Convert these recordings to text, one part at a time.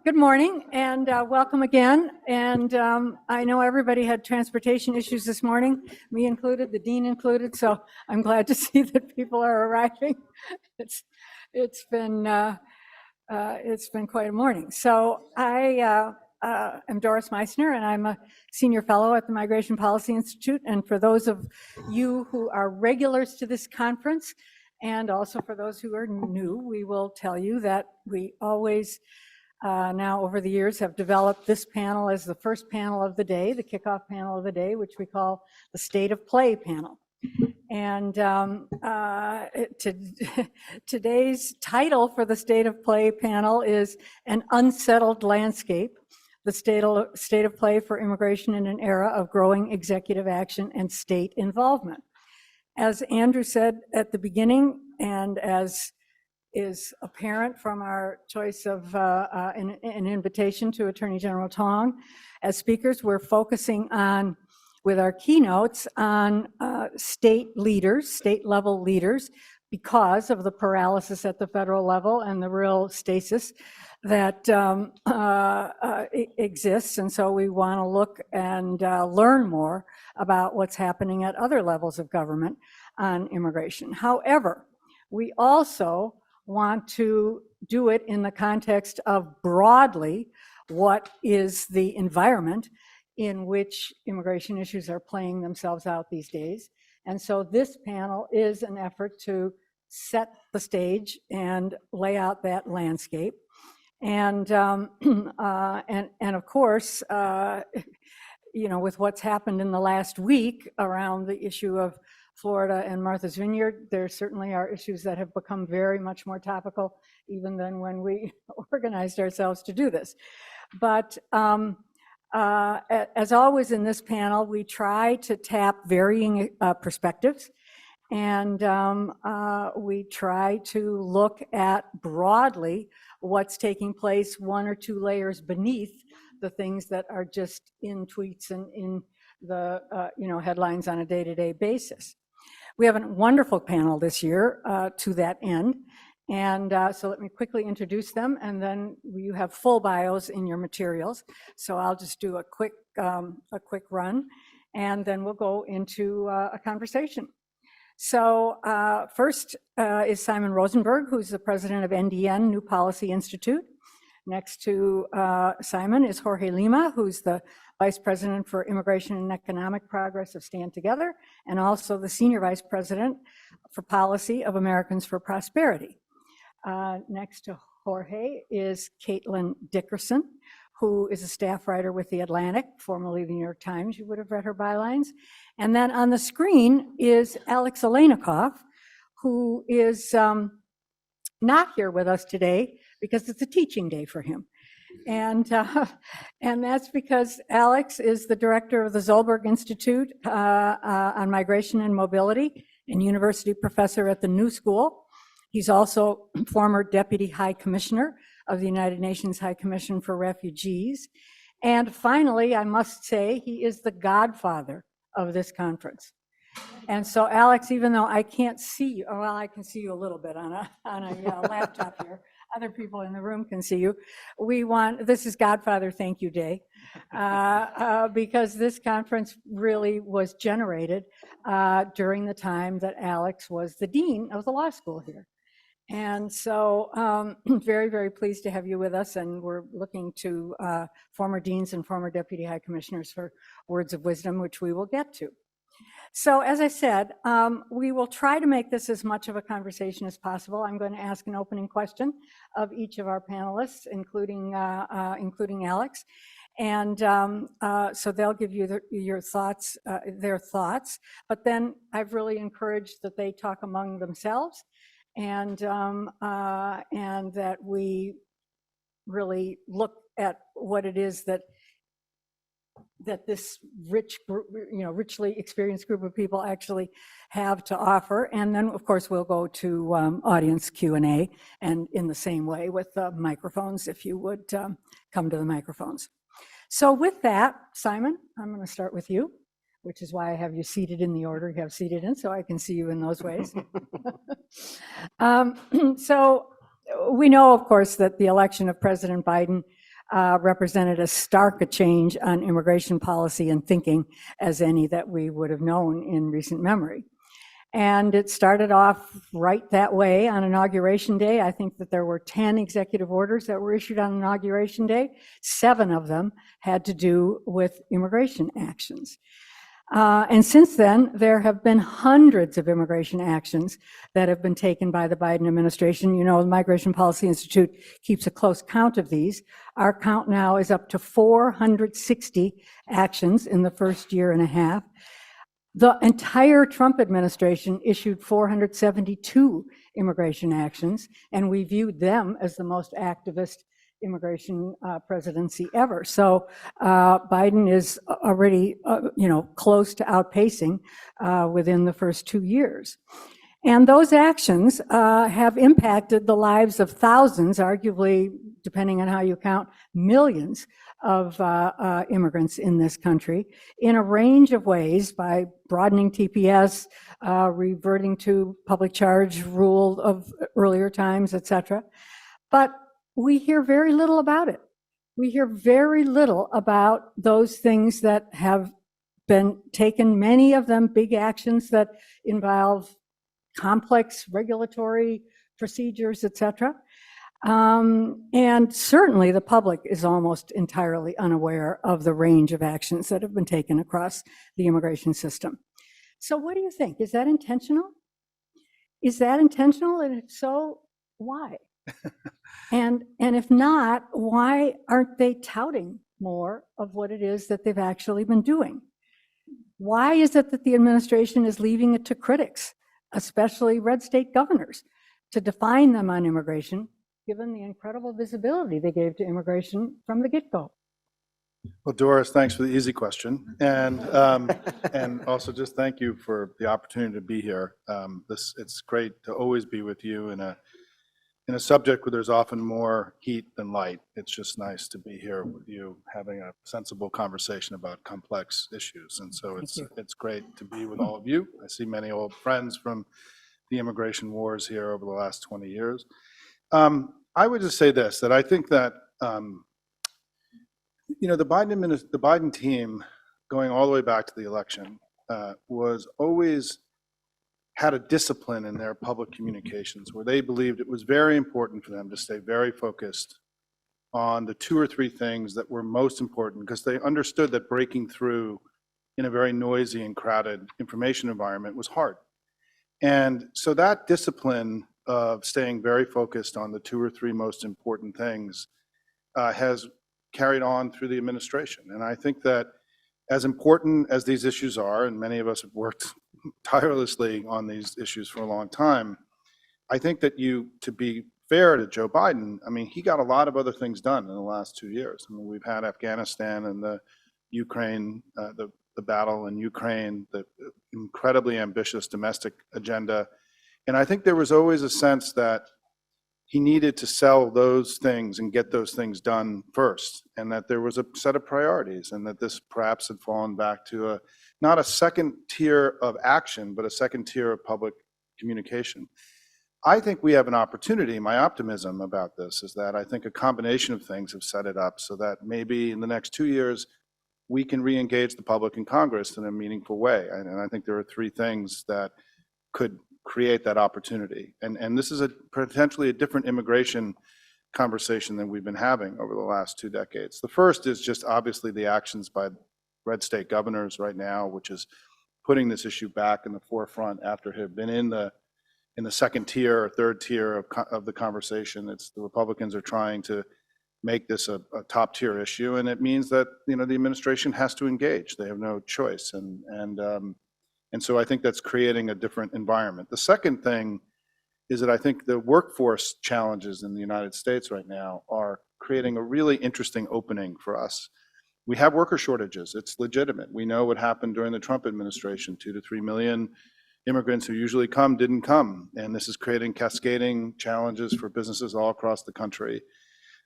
Good morning and welcome again. And I know everybody had transportation issues this morning, me included, the dean included, so I'm glad to see that people are arriving. It's been quite a morning. So I am Doris Meissner, and I'm a senior fellow at the Migration Policy Institute. And for those of you who are regulars to this conference, and also for those who are new, we will tell you that we always now over the years have developed this panel as the first panel of the day, the kickoff panel of the day, which we call the State of Play panel. And today's title for the State of Play panel is An Unsettled Landscape, the state of play for immigration in an era of growing executive action and state involvement. As Andrew said at the beginning, and as is apparent from our choice of an invitation to Attorney General Tong as speakers, we're focusing on, with our keynotes, on state leaders, state-level leaders, because of the paralysis at the federal level and the real stasis that exists. And so we want to look and learn more about what's happening at other levels of government on immigration. However, we also want to do it in the context of broadly what is the environment in which immigration issues are playing themselves out these days. And so this panel is an effort to set the stage and lay out that landscape. And of course, you know, with what's happened in the last week around the issue of Florida and Martha's Vineyard, there certainly are issues that have become very much more topical even than when we organized ourselves to do this. But as always in this panel, we try to tap varying perspectives, and we try to look at broadly what's taking place one or two layers beneath the things that are just in tweets and in the headlines on a day-to-day basis. We have a wonderful panel this year to that end. And so let me quickly introduce them, and then you have full bios in your materials. So I'll just do a quick run, and then we'll go into a conversation. So first is Simon Rosenberg, who's the president of NDN, New Policy Institute. Next to Simon is Jorge Lima, who's the Vice President for Immigration and Economic Progress of Stand Together, and also the Senior Vice President for Policy of Americans for Prosperity. Next to Jorge is Caitlin Dickerson, who is a staff writer with The Atlantic, formerly the New York Times. You would have read her bylines. And then on the screen is Alex Alenikoff, who is not here with us today because it's a teaching day for him. And that's because Alex is the director of the Zolberg Institute on Migration and Mobility and university professor at the New School. He's also former Deputy High Commissioner of the United Nations High Commission for Refugees. And finally, I must say, he is the godfather of this conference. And so, Alex, even though I can't see you, well, I can see you a little bit on a laptop here. Other people in the room can see you. This is Godfather Thank You Day, because this conference really was generated during the time that Alex was the dean of the law school here. And so very, very pleased to have you with us, and we're looking to former deans and former deputy high commissioners for words of wisdom, which we will get to. So as I said, we will try to make this as much of a conversation as possible. I'm going to ask an opening question of each of our panelists, including Alex. And so they'll give you their thoughts, but then I've really encouraged that they talk among themselves, and that we really look at what it is that this rich group, richly experienced group of people actually have to offer. And then, of course, we'll go to audience Q&A, and in the same way with the microphones, if you would come to the microphones. So with that, Simon, I'm going to start with you, which is why I have you seated in the order you have seated in, so I can see you in those ways. So we know, of course, that the election of President Biden represented as stark a change on immigration policy and thinking as any that we would have known in recent memory. And it started off right that way on Inauguration Day. I think that there were 10 executive orders that were issued on Inauguration Day. 7 of them had to do with immigration actions. And since then, there have been hundreds of immigration actions that have been taken by the Biden administration. You know, the Migration Policy Institute keeps a close count of these. Our count now is up to 460 actions in the first year and a half. The entire Trump administration issued 472 immigration actions, and we viewed them as the most activist immigration presidency ever. So Biden is already, close to outpacing within the first 2 years. And those actions have impacted the lives of thousands, arguably, depending on how you count, millions of immigrants in this country in a range of ways, by broadening TPS, reverting to public charge rule of earlier times, et cetera. But we hear very little about it. We hear very little about those things that have been taken, many of them big actions that involve complex regulatory procedures, et cetera. And certainly the public is almost entirely unaware of the range of actions that have been taken across the immigration system. So what do you think? Is that intentional? Is that intentional? And if so, why? And if not, why aren't they touting more of what it is that they've actually been doing? Why is it that the administration is leaving it to critics, especially red state governors, to define them on immigration, given the incredible visibility they gave to immigration from the get-go? Well, Doris, thanks for the easy question, and also just thank you for the opportunity to be here. It's great to always be with you in a subject where there's often more heat than light. It's just nice to be here with you, having a sensible conversation about complex issues. And so it's great to be with all of you. I see many old friends from the immigration wars here over the last 20 years. I would just say this, that I think that the Biden team, going all the way back to the election, was always had a discipline in their public communications where they believed it was very important for them to stay very focused on the 2 or 3 things that were most important, because they understood that breaking through in a very noisy and crowded information environment was hard. And so that discipline of staying very focused on the 2 or 3 most important things has carried on through the administration. And I think that as important as these issues are, and many of us have worked tirelessly on these issues for a long time, I think that to be fair to Joe Biden, I mean, he got a lot of other things done in the last 2 years. I mean, we've had Afghanistan and the Ukraine, the battle in Ukraine, the incredibly ambitious domestic agenda. And I think there was always a sense that he needed to sell those things and get those things done first, and that there was a set of priorities, and that this perhaps had fallen back to not a second tier of action, but a second tier of public communication. I think we have an opportunity. My optimism about this is that I think a combination of things have set it up so that maybe in the next 2 years, we can re-engage the public and Congress in a meaningful way. And I think there are 3 things that could create that opportunity. And this is potentially a different immigration conversation than we've been having over the last 2 decades. The first is just obviously the actions by red state governors right now, which is putting this issue back in the forefront after it had been in the second tier or third tier of the conversation. It's the Republicans are trying to make this a top tier issue, and it means that the administration has to engage. They have no choice, and so I think that's creating a different environment. The second thing is that I think the workforce challenges in the United States right now are creating a really interesting opening for us. We have worker shortages. It's legitimate. We know what happened during the Trump administration. 2 to 3 million immigrants who usually come didn't come, and this is creating cascading challenges for businesses all across the country.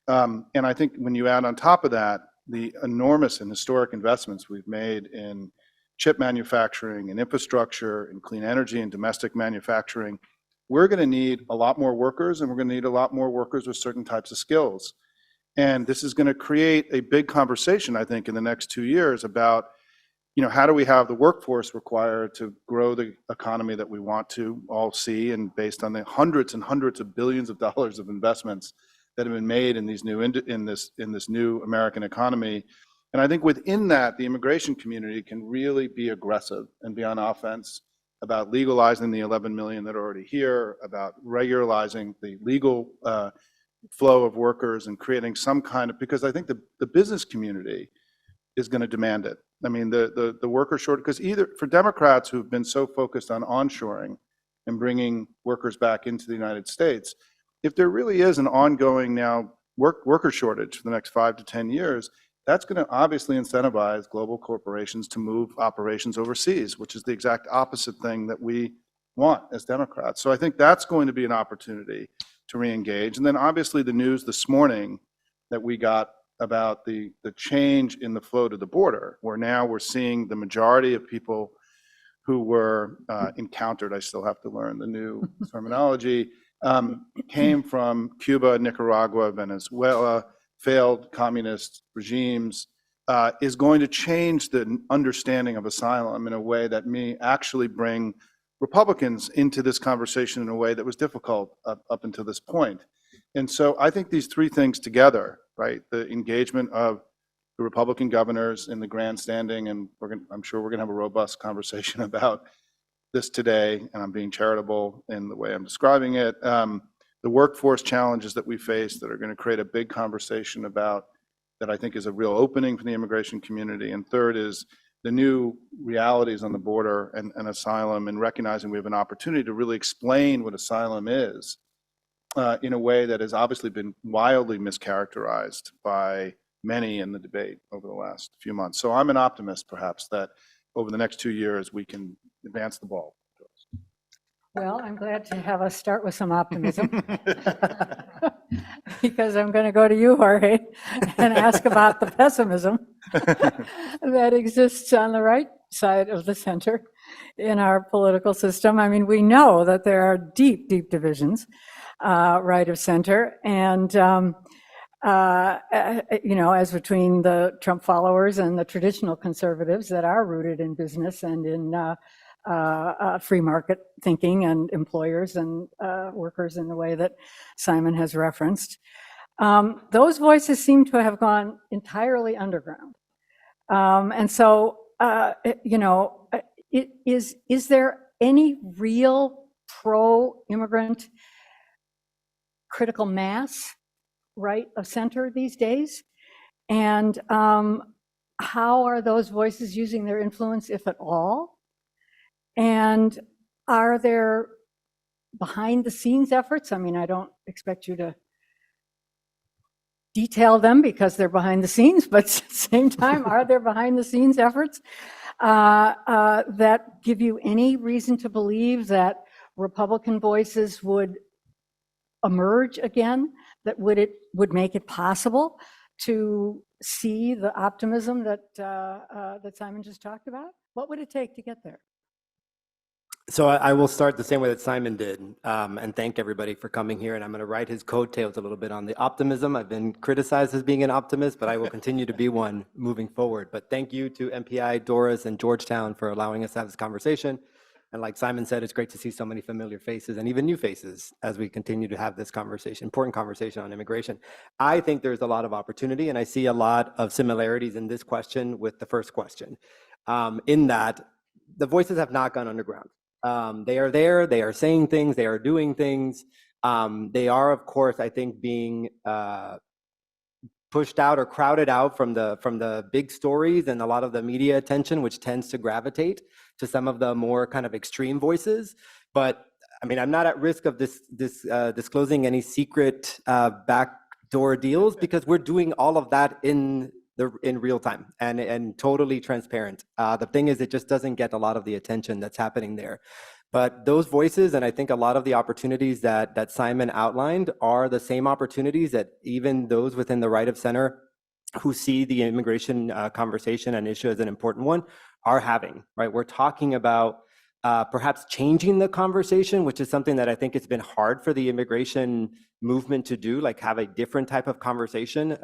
And I think when you add on top of that the enormous and historic investments we've made in chip manufacturing and infrastructure and clean energy and domestic manufacturing, we're going to need a lot more workers, and we're going to need a lot more workers with certain types of skills. And this is going to create a big conversation, I think, in the next 2 years about, how do we have the workforce required to grow the economy that we want to all see, and based on the hundreds and hundreds of billions of dollars of investments that have been made in these new in this new American economy. And I think within that, the immigration community can really be aggressive and be on offense about legalizing the 11 million that are already here, about regularizing the legal flow of workers and creating some kind of, because I think the business community is going to demand it. I mean, the worker shortage, because either for Democrats who've been so focused on onshoring and bringing workers back into the United States, if there really is an ongoing now worker shortage for the next 5 to 10 years, that's going to obviously incentivize global corporations to move operations overseas, which is the exact opposite thing that we want as Democrats. So I think that's going to be an opportunity to re-engage. And then obviously the news this morning that we got about the change in the flow to the border, where now we're seeing the majority of people who were encountered, I still have to learn the new terminology, came from Cuba, Nicaragua, Venezuela, failed communist regimes, is going to change the understanding of asylum in a way that may actually bring Republicans into this conversation in a way that was difficult up until this point. And so I think these three things together, right, the engagement of the Republican governors in the grandstanding, and I'm sure we're going to have a robust conversation about this today, and I'm being charitable in the way I'm describing it, the workforce challenges that we face that are going to create a big conversation about that I think is a real opening for the immigration community. And third is the new realities on the border and asylum, and recognizing we have an opportunity to really explain what asylum is in a way that has obviously been wildly mischaracterized by many in the debate over the last few months. So I'm an optimist, perhaps, that over the next 2 years we can advance the ball. Well, I'm glad to have us start with some optimism, because I'm going to go to you, Jorge, and ask about the pessimism that exists on the right side of the center in our political system. I mean, we know that there are deep, deep divisions, right of center, and as between the Trump followers and the traditional conservatives that are rooted in business and in free market thinking and employers and workers in the way that Simon has referenced. Those voices seem to have gone entirely underground. And so, is there any real pro-immigrant critical mass right of center these days? And how are those voices using their influence, if at all? And are there behind the scenes efforts? I mean, I don't expect you to detail them because they're behind the scenes, but at the same time, are there behind the scenes efforts that give you any reason to believe that Republican voices would emerge again, that would make it possible to see the optimism that Simon just talked about? What would it take to get there? So I will start the same way that Simon did, and thank everybody for coming here. And I'm going to ride his coattails a little bit on the optimism. I've been criticized as being an optimist, but I will continue to be one moving forward. But thank you to MPI, Doris, and Georgetown for allowing us to have this conversation. And like Simon said, it's great to see so many familiar faces and even new faces as we continue to have this conversation, important conversation on immigration. I think there's a lot of opportunity, and I see a lot of similarities in this question with the first question, in that the voices have not gone underground. They are there, they are saying things, they are doing things. They are, of course, I think being pushed out or crowded out from the big stories and a lot of the media attention, which tends to gravitate to some of the more kind of extreme voices. But I mean, I'm not at risk of disclosing any secret backdoor deals, because we're doing all of that in real time and totally transparent. The thing is, it just doesn't get a lot of the attention that's happening there. But those voices, and I think a lot of the opportunities that Simon outlined, are the same opportunities that even those within the right of center who see the immigration conversation and issue as an important one are having, right? We're talking about perhaps changing the conversation, which is something that I think it's been hard for the immigration movement to do, like have a different type of conversation.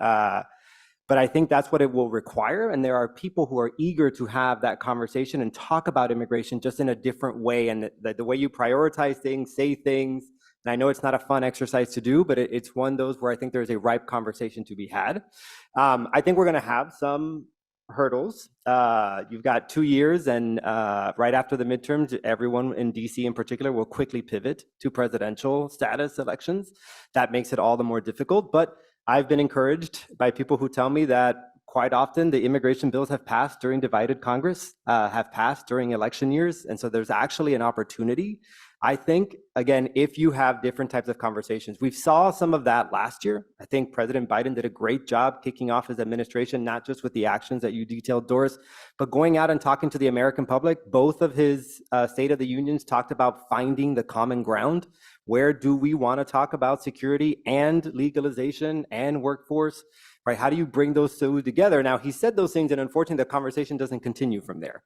But I think that's what it will require. And there are people who are eager to have that conversation and talk about immigration just in a different way. And the way you prioritize things, say things, and I know it's not a fun exercise to do, but it's one of those where I think there's a ripe conversation to be had. I think we're going to have some hurdles. You've got 2 years, and right after the midterms, everyone in DC in particular will quickly pivot to presidential status elections. That makes it all the more difficult. But I've been encouraged by people who tell me that quite often the immigration bills have passed during divided Congress, have passed during election years. And so there's actually an opportunity, I think, again, if you have different types of conversations. We saw some of that last year. I think President Biden did a great job kicking off his administration, not just with the actions that you detailed, Doris, but going out and talking to the American public. Both of his State of the Unions talked about finding the common ground. Where do we want to talk about security and legalization and workforce, right? How do you bring those two together? Now, he said those things, and unfortunately, the conversation doesn't continue from there,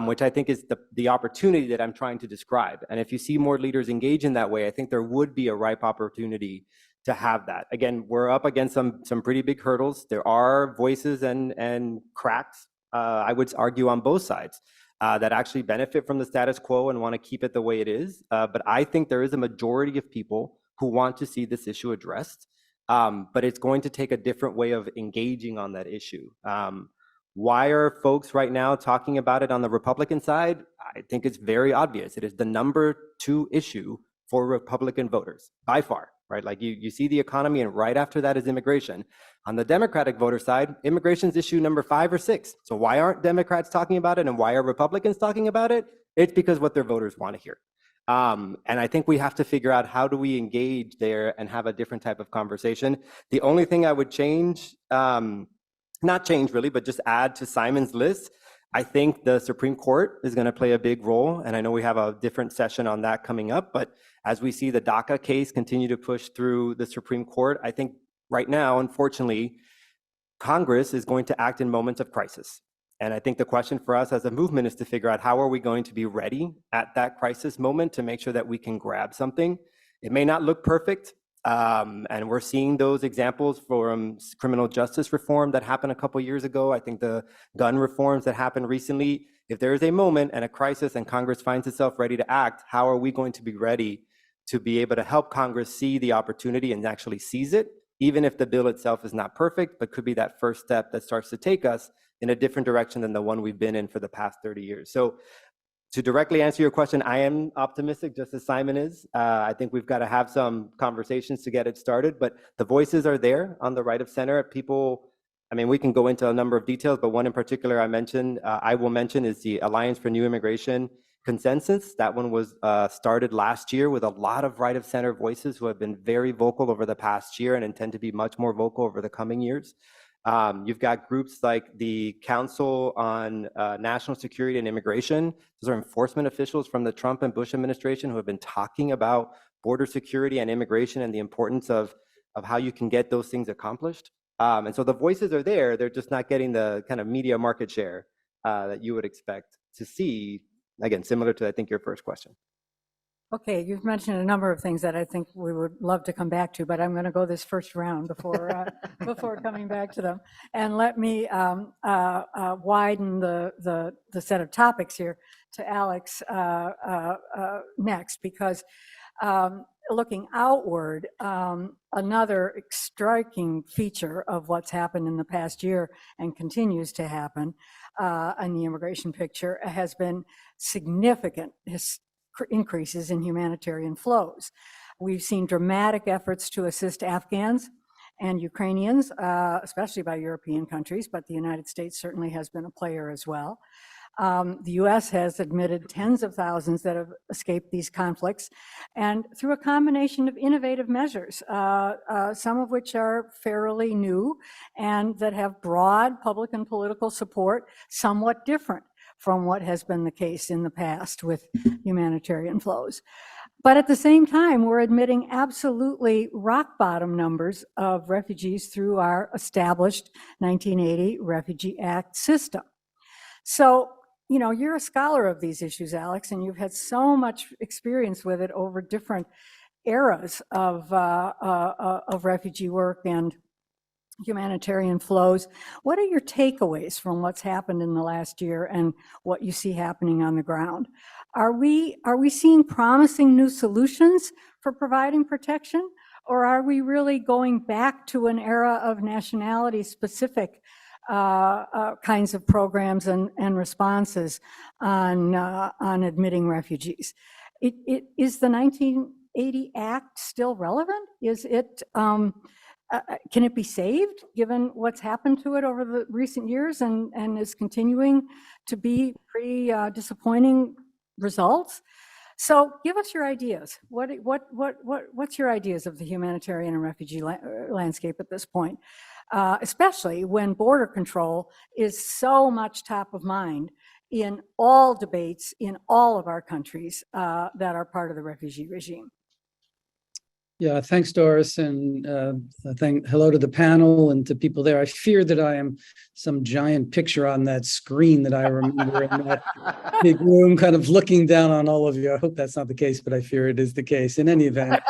which I think is the opportunity that I'm trying to describe. And if you see more leaders engage in that way, I think there would be a ripe opportunity to have that. Again, we're up against some pretty big hurdles. There are voices and cracks, I would argue, on both sides. That actually benefit from the status quo and want to keep it the way it is. But I think there is a majority of people who want to see this issue addressed. But it's going to take a different way of engaging on that issue. Why are folks right now talking about it on the Republican side? I think it's very obvious. It is the #2 issue for Republican voters by far, right? Like you see the economy, and right after that is immigration. On the Democratic voter side, immigration's issue number 5 or 6. So why aren't Democrats talking about it, and why are Republicans talking about it? It's because what their voters want to hear. And I think we have to figure out how do we engage there and have a different type of conversation. The only thing I would change, not change really, but just add to Simon's list, I think the Supreme Court is going to play a big role. And I know we have a different session on that coming up, but as we see the DACA case continue to push through the Supreme Court, I think right now, unfortunately, Congress is going to act in moments of crisis. And I think the question for us as a movement is to figure out how are we going to be ready at that crisis moment to make sure that we can grab something. It may not look perfect. And we're seeing those examples from criminal justice reform that happened a couple years ago. I think the gun reforms that happened recently. If there is a moment and a crisis and Congress finds itself ready to act, how are we going to be ready to be able to help Congress see the opportunity and actually seize it, even if the bill itself is not perfect, but could be that first step that starts to take us in a different direction than the one we've been in for the past 30 years. So to directly answer your question, I am optimistic, just as Simon is. I think we've got to have some conversations to get it started, but the voices are there on the right of center. People, I mean, we can go into a number of details, but one in particular I will mention is the Alliance for New Immigration Consensus. That one was started last year with a lot of right of center voices who have been very vocal over the past year and intend to be much more vocal over the coming years. You've got groups like the Council on National Security and Immigration. Those are enforcement officials from the Trump and Bush administration who have been talking about border security and immigration and the importance of how you can get those things accomplished. And so the voices are there. They're just not getting the kind of media market share that you would expect to see. Again, similar to, I think, your first question. Okay, you've mentioned a number of things that I think we would love to come back to, but I'm going to go this first round before before coming back to them. And let me widen the set of topics here to Alex next, because looking outward, another striking feature of what's happened in the past year and continues to happen in the immigration picture has been significant increases in humanitarian flows. We've seen dramatic efforts to assist Afghans and Ukrainians, especially by European countries, but the United States certainly has been a player as well. The U.S. has admitted tens of thousands that have escaped these conflicts, and through a combination of innovative measures, some of which are fairly new and that have broad public and political support, somewhat different from what has been the case in the past with humanitarian flows. But at the same time, we're admitting absolutely rock bottom numbers of refugees through our established 1980 Refugee Act system. So you know, you're a scholar of these issues, Alex, and you've had so much experience with it over different eras of refugee work and humanitarian flows. What are your takeaways from what's happened in the last year and what you see happening on the ground? Are we seeing promising new solutions for providing protection, or are we really going back to an era of nationality-specific kinds of programs and responses on admitting refugees? Is the 1980 Act still relevant? Is it? Can it be saved given what's happened to it over the recent years and is continuing to be pretty disappointing results? So give us your ideas. What's your ideas of the humanitarian and refugee landscape at this point, especially when border control is so much top of mind in all debates in all of our countries that are part of the refugee regime? Yeah, thanks, Doris, and hello to the panel and to people there. I fear that I am some giant picture on that screen that I remember in that big room, kind of looking down on all of you. I hope that's not the case, but I fear it is the case. In any event,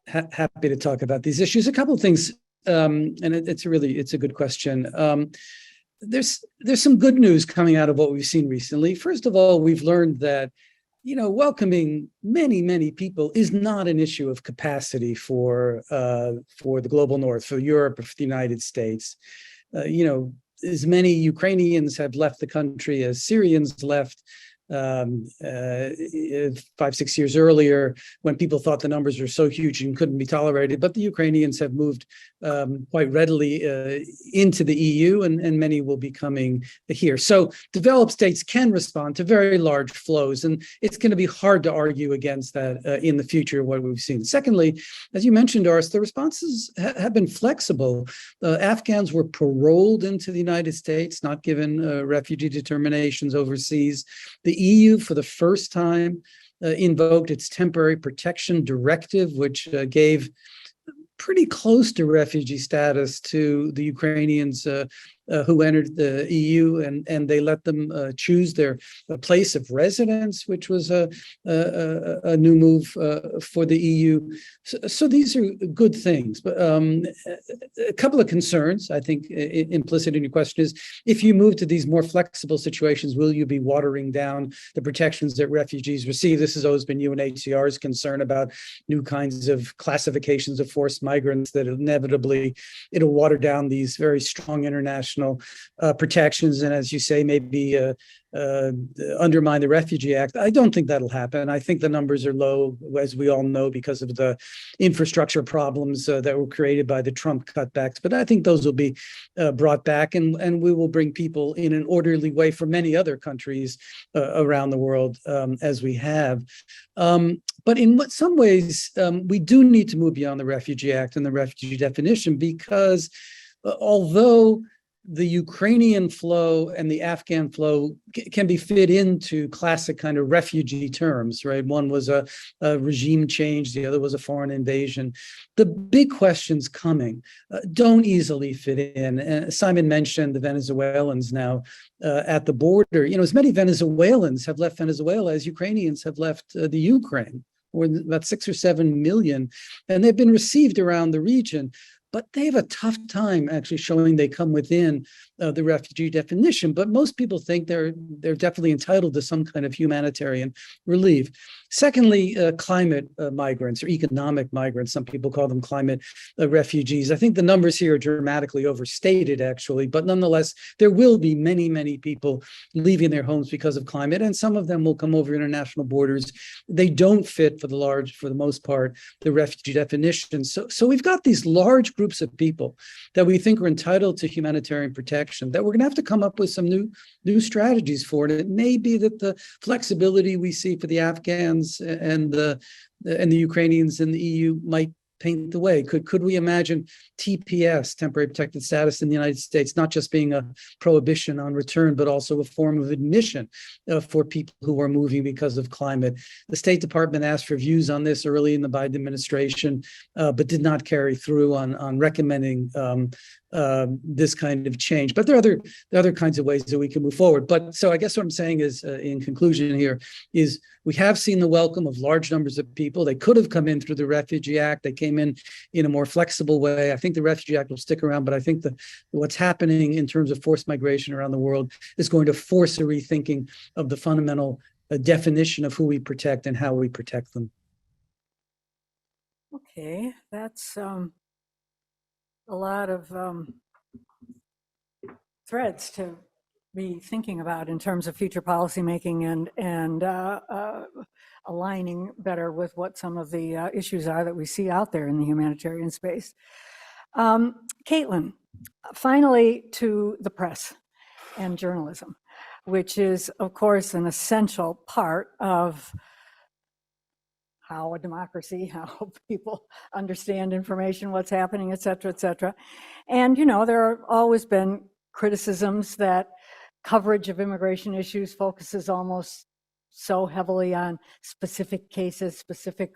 happy to talk about these issues. A couple of things, and it's a good question. There's some good news coming out of what we've seen recently. First of all, we've learned that welcoming many people is not an issue of capacity for the global north, for Europe, or for the United States. As many Ukrainians have left the country as Syrians left 5-6 years earlier, when people thought the numbers were so huge and couldn't be tolerated. But the Ukrainians have moved quite readily into the EU, and many will be coming here. So developed states can respond to very large flows, and it's going to be hard to argue against that in the future, what we've seen. Secondly, as you mentioned, Doris, the responses have been flexible. Afghans were paroled into the United States, not given refugee determinations overseas. The EU, for the first time, invoked its temporary protection directive, which gave pretty close to refugee status to the Ukrainians who entered the EU, and they let them choose their place of residence, which was a new move for the EU. So these are good things. But a couple of concerns, I think, implicit in your question is, if you move to these more flexible situations, will you be watering down the protections that refugees receive? This has always been UNHCR's concern about new kinds of classifications of forced migrants, that inevitably it'll water down these very strong international protections, and as you say, maybe undermine the Refugee Act. I don't think that'll happen. I think the numbers are low, as we all know, because of the infrastructure problems that were created by the Trump cutbacks. But I think those will be brought back, and we will bring people in an orderly way from many other countries around the world, as we have. But in some ways, we do need to move beyond the Refugee Act and the refugee definition, because although the Ukrainian flow and the Afghan flow can be fit into classic kind of refugee terms, right? One was a regime change, the other was a foreign invasion. The big questions coming don't easily fit in. Simon mentioned the Venezuelans now at the border. As many Venezuelans have left Venezuela as Ukrainians have left the Ukraine, or about 6 or 7 million, and they've been received around the region. But they have a tough time actually showing they come within the refugee definition. But most people think they're definitely entitled to some kind of humanitarian relief. Secondly, climate migrants, or economic migrants. Some people call them climate refugees. I think the numbers here are dramatically overstated, actually. But nonetheless, there will be many people leaving their homes because of climate, and some of them will come over international borders. They don't fit, for the most part, the refugee definition. So we've got these large groups of people that we think are entitled to humanitarian protection that we're going to have to come up with some new strategies for. And it may be that the flexibility we see for the Afghans and the Ukrainians in the EU might paint the way. Could we imagine TPS, temporary protected status in the United States, not just being a prohibition on return, but also a form of admission for people who are moving because of climate? The State Department asked for views on this early in the Biden administration, but did not carry through on recommending this kind of change. But there are other kinds of ways that we can move forward. But so I guess what I'm saying is, in conclusion here, is we have seen the welcome of large numbers of people. They could have come in through the Refugee Act. They came in a more flexible way. I think the Refugee Act will stick around, but I think what's happening in terms of forced migration around the world is going to force a rethinking of the fundamental definition of who we protect and how we protect them. Okay, that's a lot of threads to be thinking about in terms of future policymaking and aligning better with what some of the issues are that we see out there in the humanitarian space. Caitlin, finally to the press and journalism, which is, of course, an essential part of how a democracy, how people understand information, what's happening, et cetera, et cetera. And, you know, there have always been criticisms that coverage of immigration issues focuses almost so heavily on specific cases, specific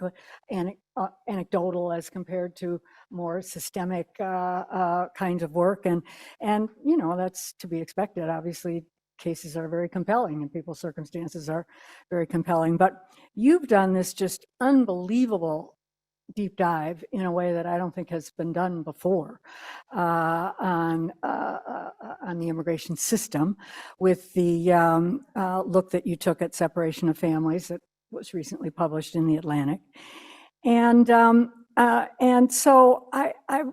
anecdotal as compared to more systemic kinds of work. And, you know, that's to be expected. Obviously, cases are very compelling and people's circumstances are very compelling. But you've done this just unbelievable deep dive in a way that I don't think has been done before on the immigration system, with the look that you took at separation of families that was recently published in the Atlantic. And so I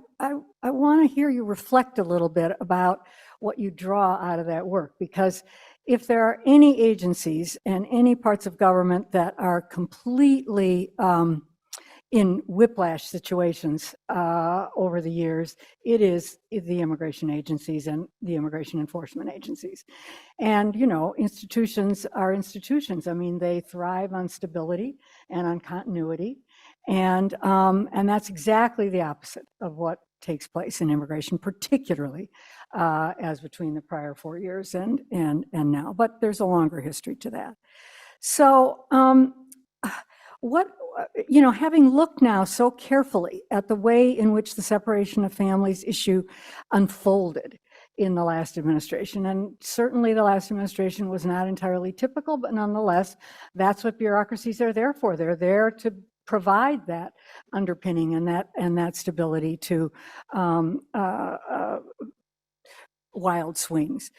want to hear you reflect a little bit about what you draw out of that work, because if there are any agencies and any parts of government that are completely in whiplash situations over the years, it is the immigration agencies and the immigration enforcement agencies. And, you know, institutions are institutions. I mean, they thrive on stability and on continuity. And that's exactly the opposite of what takes place in immigration, particularly as between the prior 4 years and now. But there's a longer history to that. So what, you know, having looked now so carefully at the way in which the separation of families issue unfolded in the last administration, and certainly the last administration was not entirely typical, but nonetheless, that's what bureaucracies are there for. They're there to provide that underpinning and that stability to wild swings.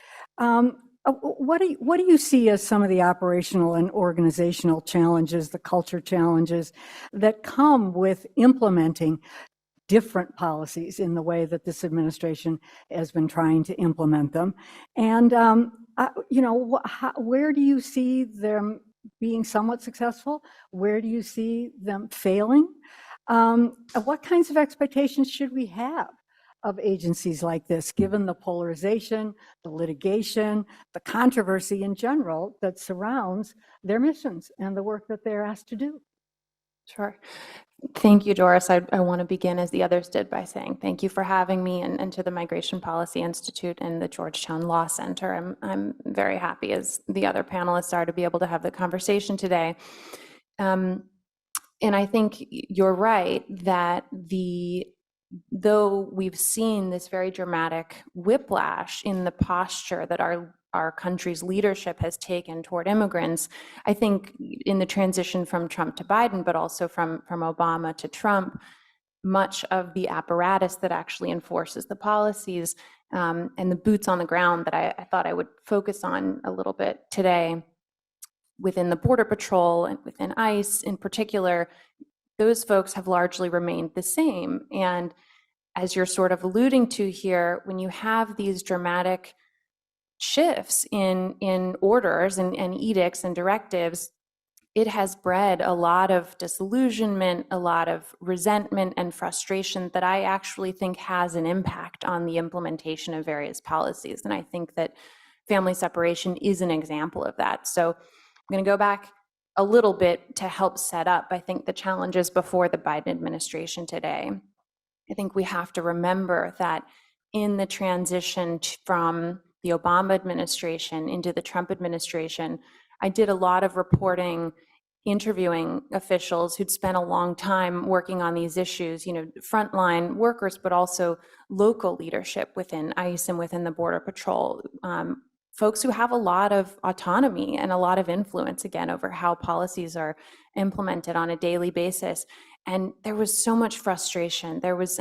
What do you see as some of the operational and organizational challenges, the culture challenges that come with implementing different policies in the way that this administration has been trying to implement them? And you know, where do you see them being somewhat successful? Where do you see them failing? What kinds of expectations should we have of agencies like this, given the polarization, the litigation, the controversy in general that surrounds their missions and the work that they're asked to do? Sure. Thank you, Doris. I want to begin, as the others did, by saying thank you for having me, and to the Migration Policy Institute and the Georgetown Law Center. I'm very happy, as the other panelists are, to be able to have the conversation today. And I think you're right that though we've seen this very dramatic whiplash in the posture that our country's leadership has taken toward immigrants, I think in the transition from Trump to Biden, but also from Obama to Trump, much of the apparatus that actually enforces the policies and the boots on the ground that I thought I would focus on a little bit today within the Border Patrol and within ICE in particular, those folks have largely remained the same. And as you're sort of alluding to here, when you have these dramatic shifts in orders and edicts and directives, it has bred a lot of disillusionment, a lot of resentment and frustration that I actually think has an impact on the implementation of various policies. And I think that family separation is an example of that. So I'm going to go back a little bit to help set up, I think, the challenges before the Biden administration today. I think we have to remember that in the transition from the Obama administration into the Trump administration, I did a lot of reporting interviewing officials who'd spent a long time working on these issues, frontline workers, but also local leadership within ICE and within the Border Patrol, folks who have a lot of autonomy and a lot of influence, again, over how policies are implemented on a daily basis. And there was so much frustration. There was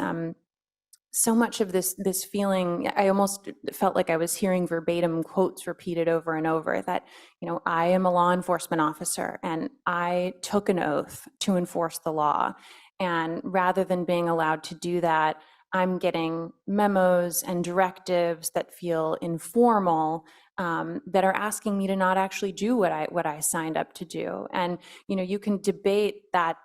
so much of this feeling. I almost felt like I was hearing verbatim quotes repeated over and over that, I am a law enforcement officer and I took an oath to enforce the law. And rather than being allowed to do that, I'm getting memos and directives that feel informal, that are asking me to not actually do what I signed up to do. And, you can debate that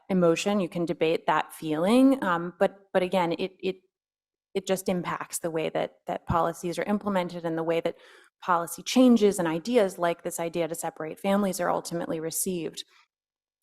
emotion, you can debate that feeling, but again, it just impacts the way that policies are implemented and the way that policy changes and ideas like this idea to separate families are ultimately received.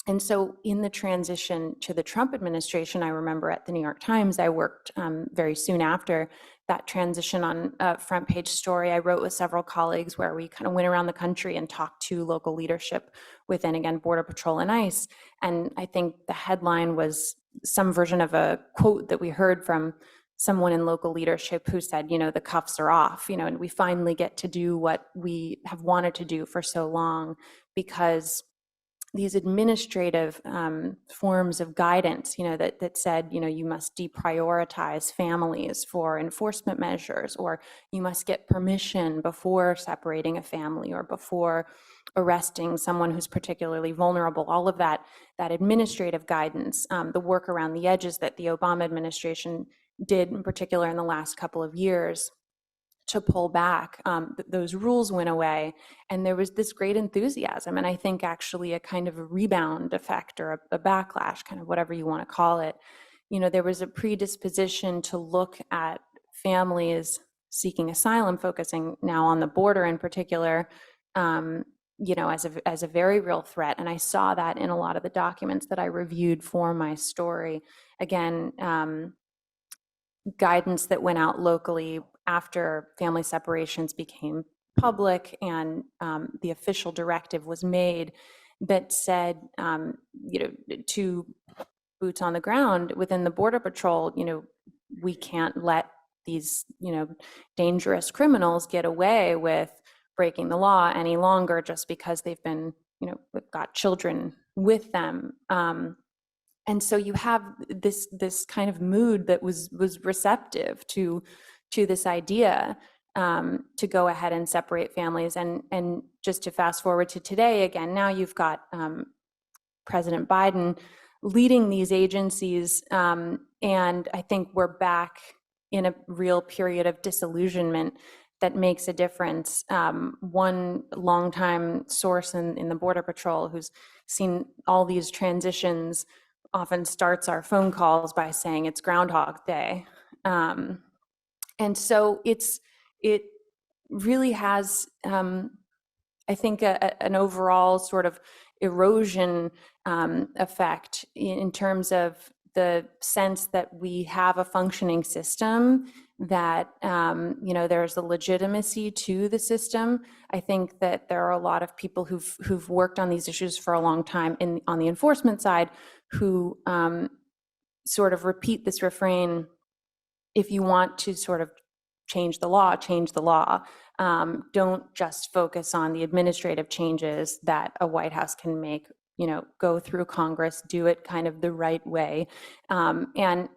And so in the transition to the Trump administration, I remember at the New York Times, I worked very soon after that transition on a front page story I wrote with several colleagues where we kind of went around the country and talked to local leadership within, again, Border Patrol and ICE. And I think the headline was some version of a quote that we heard from someone in local leadership who said, the cuffs are off, and we finally get to do what we have wanted to do for so long, because these administrative forms of guidance, that said, you must deprioritize families for enforcement measures, or you must get permission before separating a family or before arresting someone who's particularly vulnerable. All of that administrative guidance, the work around the edges that the Obama administration did, in particular in the last couple of years, to pull back, those rules went away, and there was this great enthusiasm, and I think actually a kind of a rebound effect or a backlash, kind of whatever you want to call it. There was a predisposition to look at families seeking asylum, focusing now on the border in particular, as a very real threat. And I saw that in a lot of the documents that I reviewed for my story. Again, guidance that went out locally after family separations became public and the official directive was made that said, to boots on the ground within the Border Patrol, we can't let these, dangerous criminals get away with breaking the law any longer just because they've been, they've got children with them. And so you have this kind of mood that was receptive to this idea to go ahead and separate families. And just to fast forward to today, again, now you've got President Biden leading these agencies, and I think we're back in a real period of disillusionment that makes a difference. One longtime source in the Border Patrol who's seen all these transitions often starts our phone calls by saying it's Groundhog Day. And so it really has, I think, an overall sort of erosion effect in terms of the sense that we have a functioning system, that there's a legitimacy to the system. I think that there are a lot of people who've worked on these issues for a long time on the enforcement side who sort of repeat this refrain: if you want to sort of change the law, change the law. Don't just focus on the administrative changes that a White House can make, go through Congress, do it kind of the right way. And,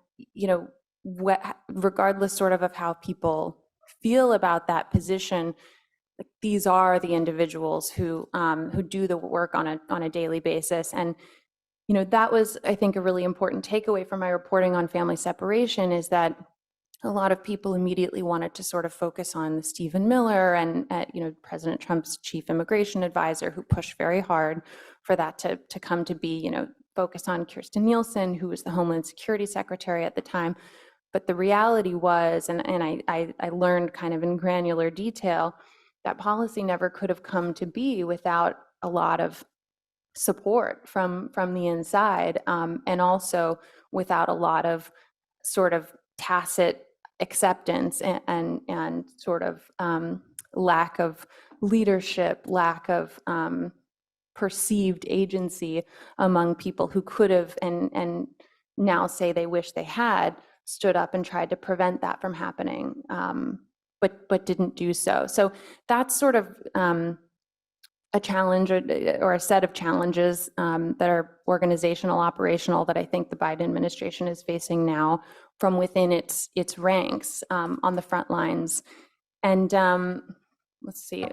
regardless sort of how people feel about that position, like, these are the individuals who do the work on a daily basis. And, that was, I think, a really important takeaway from my reporting on family separation, is that a lot of people immediately wanted to sort of focus on Stephen Miller and President Trump's chief immigration advisor, who pushed very hard for that to come to be, focus on Kirstjen Nielsen, who was the Homeland Security Secretary at the time. But the reality was, and I learned kind of in granular detail, that policy never could have come to be without a lot of support from the inside, and also without a lot of sort of tacit acceptance and sort of lack of leadership, lack of perceived agency among people who could have and now say they wish they had stood up and tried to prevent that from happening, but didn't do so. So that's sort of a challenge or a set of challenges that are organizational, operational, that I think the Biden administration is facing now from within its ranks on the front lines. And let's see,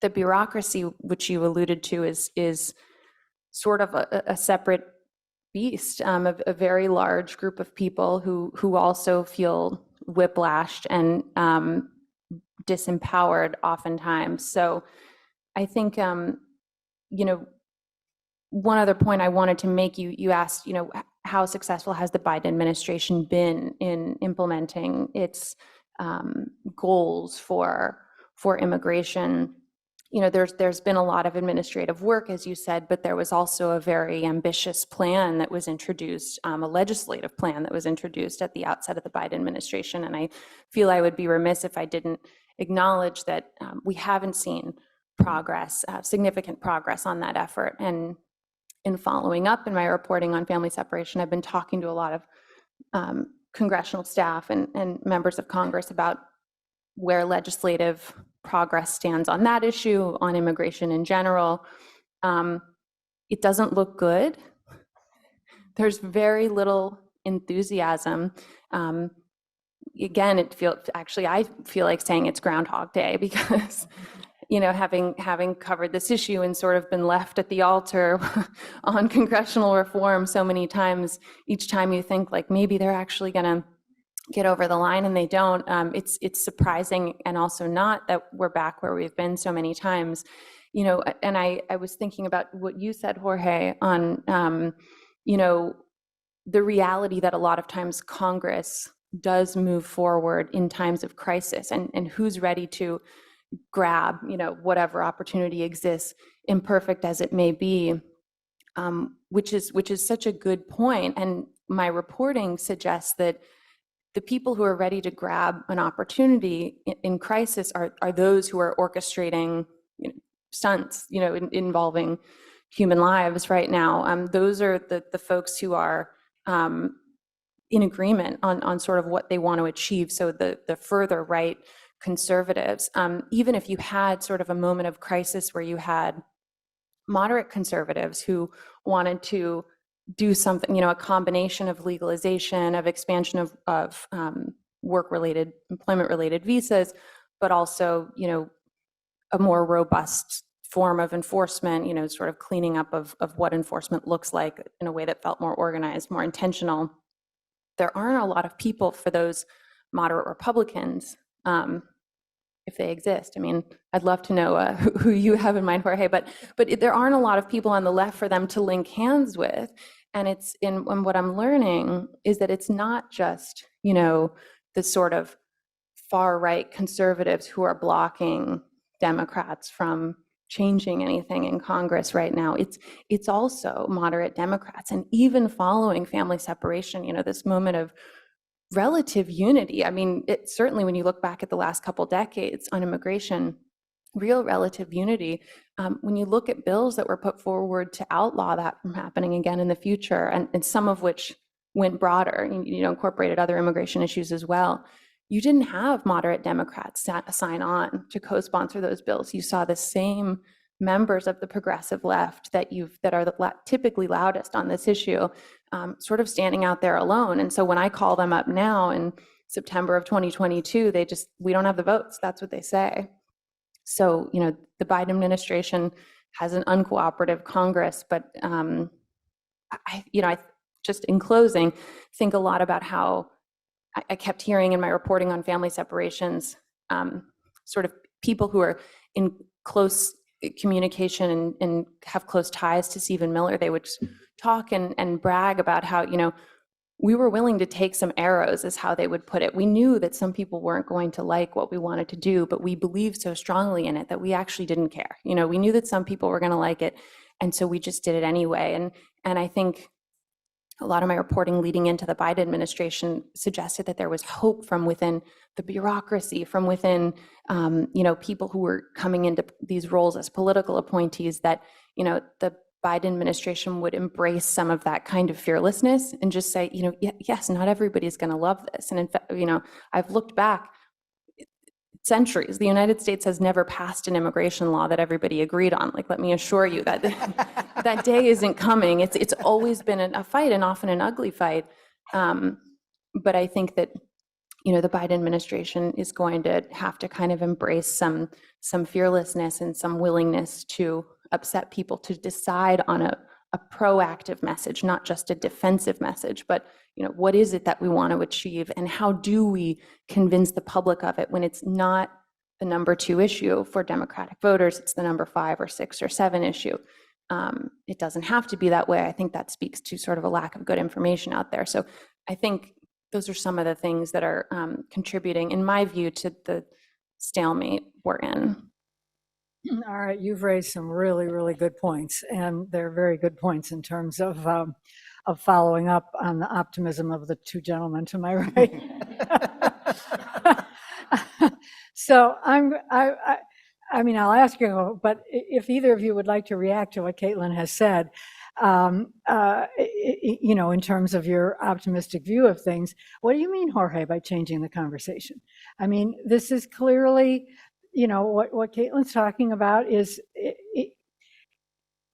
the bureaucracy, which you alluded to, is sort of a separate beast, a very large group of people who also feel whiplashed and disempowered oftentimes. So I think, one other point I wanted to make, you asked, how successful has the Biden administration been in implementing its goals for immigration? There's been a lot of administrative work, as you said, but there was also a very ambitious plan that was introduced, a legislative plan that was introduced at the outset of the Biden administration. And I feel I would be remiss if I didn't acknowledge that we haven't seen progress, significant progress on that effort. And in following up in my reporting on family separation, I've been talking to a lot of congressional staff and members of Congress about where legislative progress stands on that issue, on immigration in general. It doesn't look good. There's very little enthusiasm. Again, I feel like saying it's Groundhog Day because, having covered this issue and sort of been left at the altar on congressional reform so many times, each time you think like maybe they're actually going to get over the line and they don't. It's surprising and also not that we're back where we've been so many times. And I was thinking about what you said, Jorge, on, the reality that a lot of times Congress does move forward in times of crisis, and who's ready to grab, whatever opportunity exists, imperfect as it may be, which is such a good point. And my reporting suggests that the people who are ready to grab an opportunity in crisis are those who are orchestrating stunts, involving human lives right now. Those are the folks who are in agreement on sort of what they want to achieve. So the further right conservatives, even if you had sort of a moment of crisis where you had moderate conservatives who wanted to do something, a combination of legalization, of expansion of work-related, employment-related visas, but also, a more robust form of enforcement, sort of cleaning up of what enforcement looks like in a way that felt more organized, more intentional. There aren't a lot of people for those moderate Republicans, if they exist. I mean, I'd love to know who you have in mind, Jorge, but there aren't a lot of people on the left for them to link hands with. And and what I'm learning is that it's not just, the sort of far right conservatives who are blocking Democrats from changing anything in Congress right now. It's also moderate Democrats, and even following family separation, this moment of relative unity. I mean, certainly when you look back at the last couple decades on immigration, real relative unity. When you look at bills that were put forward to outlaw that from happening again in the future, and some of which went broader, incorporated other immigration issues as well, you didn't have moderate Democrats sign on to co-sponsor those bills. You saw the same members of the progressive left that are typically loudest on this issue, sort of standing out there alone. And so when I call them up now in September of 2022, we don't have the votes. That's what they say. So, the Biden administration has an uncooperative Congress, but I just in closing, think a lot about how I kept hearing in my reporting on family separations, sort of people who are in close communication and have close ties to Stephen Miller. They would talk and brag about how, we were willing to take some arrows, is how they would put it. We knew that some people weren't going to like what we wanted to do, but we believed so strongly in it that we actually didn't care. We knew that some people were going to like it, and so we just did it anyway. And I think a lot of my reporting leading into the Biden administration suggested that there was hope from within the bureaucracy, from within, people who were coming into these roles as political appointees, that, the Biden administration would embrace some of that kind of fearlessness and just say, yes, not everybody's going to love this. And in fact, I've looked back centuries. The United States has never passed an immigration law that everybody agreed on. Like, let me assure you that that day isn't coming. It's always been a fight, and often an ugly fight. But I think that, the Biden administration is going to have to kind of embrace some fearlessness and some willingness to upset people, to decide on a proactive message, not just a defensive message, but what is it that we want to achieve, and how do we convince the public of it when it's not the number 2 issue for Democratic voters, it's the number 5 or 6 or 7 issue. It doesn't have to be that way. I think that speaks to sort of a lack of good information out there. So I think those are some of the things that are contributing, in my view, to the stalemate we're in. All right, you've raised some really, really good points, and they're very good points in terms of following up on the optimism of the 2 gentlemen to my right. So I'll ask you, but if either of you would like to react to what Caitlin has said, in terms of your optimistic view of things, what do you mean, Jorge, by changing the conversation? I mean, this is clearly, what Caitlin's talking about is,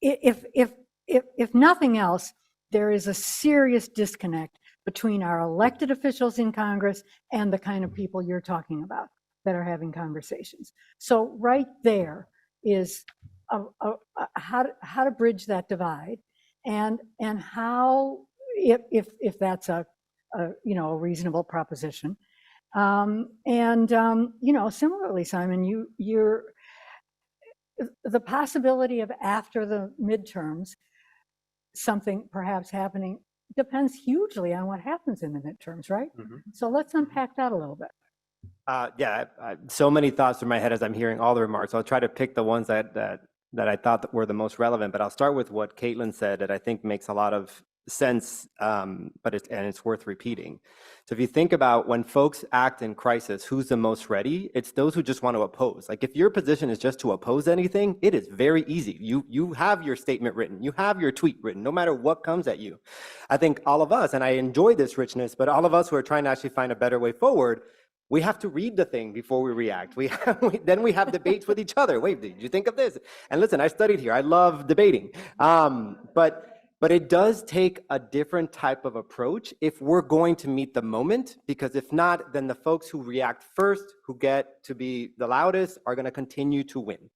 if nothing else, there is a serious disconnect between our elected officials in Congress and the kind of people you're talking about that are having conversations. So right there is how to bridge that divide, and how, if that's a reasonable proposition. Similarly, Simon, you're the possibility of after the midterms, something perhaps happening depends hugely on what happens in the midterms, right? Mm-hmm. So let's unpack that a little bit. So many thoughts in my head as I'm hearing all the remarks. I'll try to pick the ones that I thought that were the most relevant, but I'll start with what Caitlin said that I think makes a lot of sense, but it's worth repeating. So if you think about when folks act in crisis, who's the most ready? It's those who just want to oppose. Like, if your position is just to oppose anything, it is very easy. You have your statement written, you have your tweet written, no matter what comes at you. I think all of us, and I enjoy this richness, but all of us who are trying to actually find a better way forward, we have to read the thing before we react. Then we have debates with each other. Wait, did you think of this? And listen, I studied here. I love debating. But it does take a different type of approach if we're going to meet the moment, because if not, then the folks who react first, who get to be the loudest, are going to continue to win,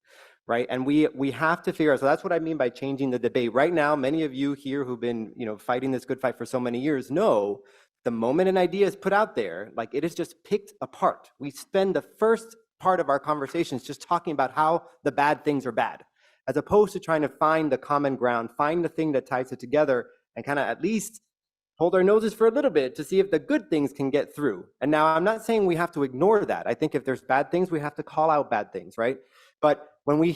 right? And we have to figure out, so that's what I mean by changing the debate. Right now, many of you here who've been fighting this good fight for so many years know the moment an idea is put out there, like, it is just picked apart. We spend the first part of our conversations just talking about how the bad things are bad, as opposed to trying to find the common ground, find the thing that ties it together, and kind of at least hold our noses for a little bit to see if the good things can get through. And now I'm not saying we have to ignore that. I think if there's bad things, we have to call out bad things, right? But when we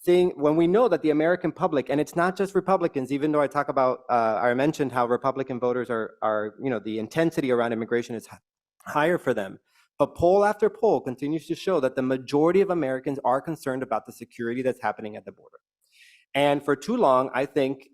when we know that the American public, and it's not just Republicans, even though I talk about, I mentioned how Republican voters are the intensity around immigration is higher for them. But poll after poll continues to show that the majority of Americans are concerned about the security that's happening at the border. And for too long, I think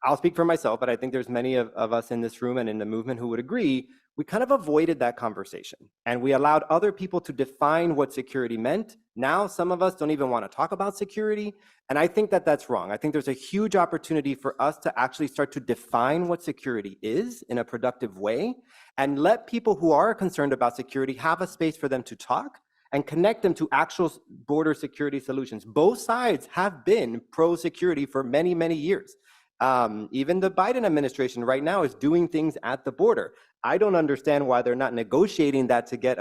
I'll speak for myself, but I think there's many of us in this room and in the movement who would agree, we kind of avoided that conversation. And we allowed other people to define what security meant. Now, some of us don't even want to talk about security. And I think that that's wrong. I think there's a huge opportunity for us to actually start to define what security is in a productive way, and let people who are concerned about security have a space for them to talk and connect them to actual border security solutions. Both sides have been pro-security for many, many years. Even the Biden administration right now is doing things at the border. I don't understand why they're not negotiating that to get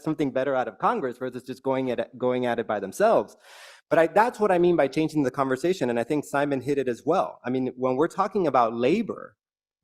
something better out of Congress versus just going at it by themselves. But that's what I mean by changing the conversation, and I think Simon hit it as well. I mean, when we're talking about labor,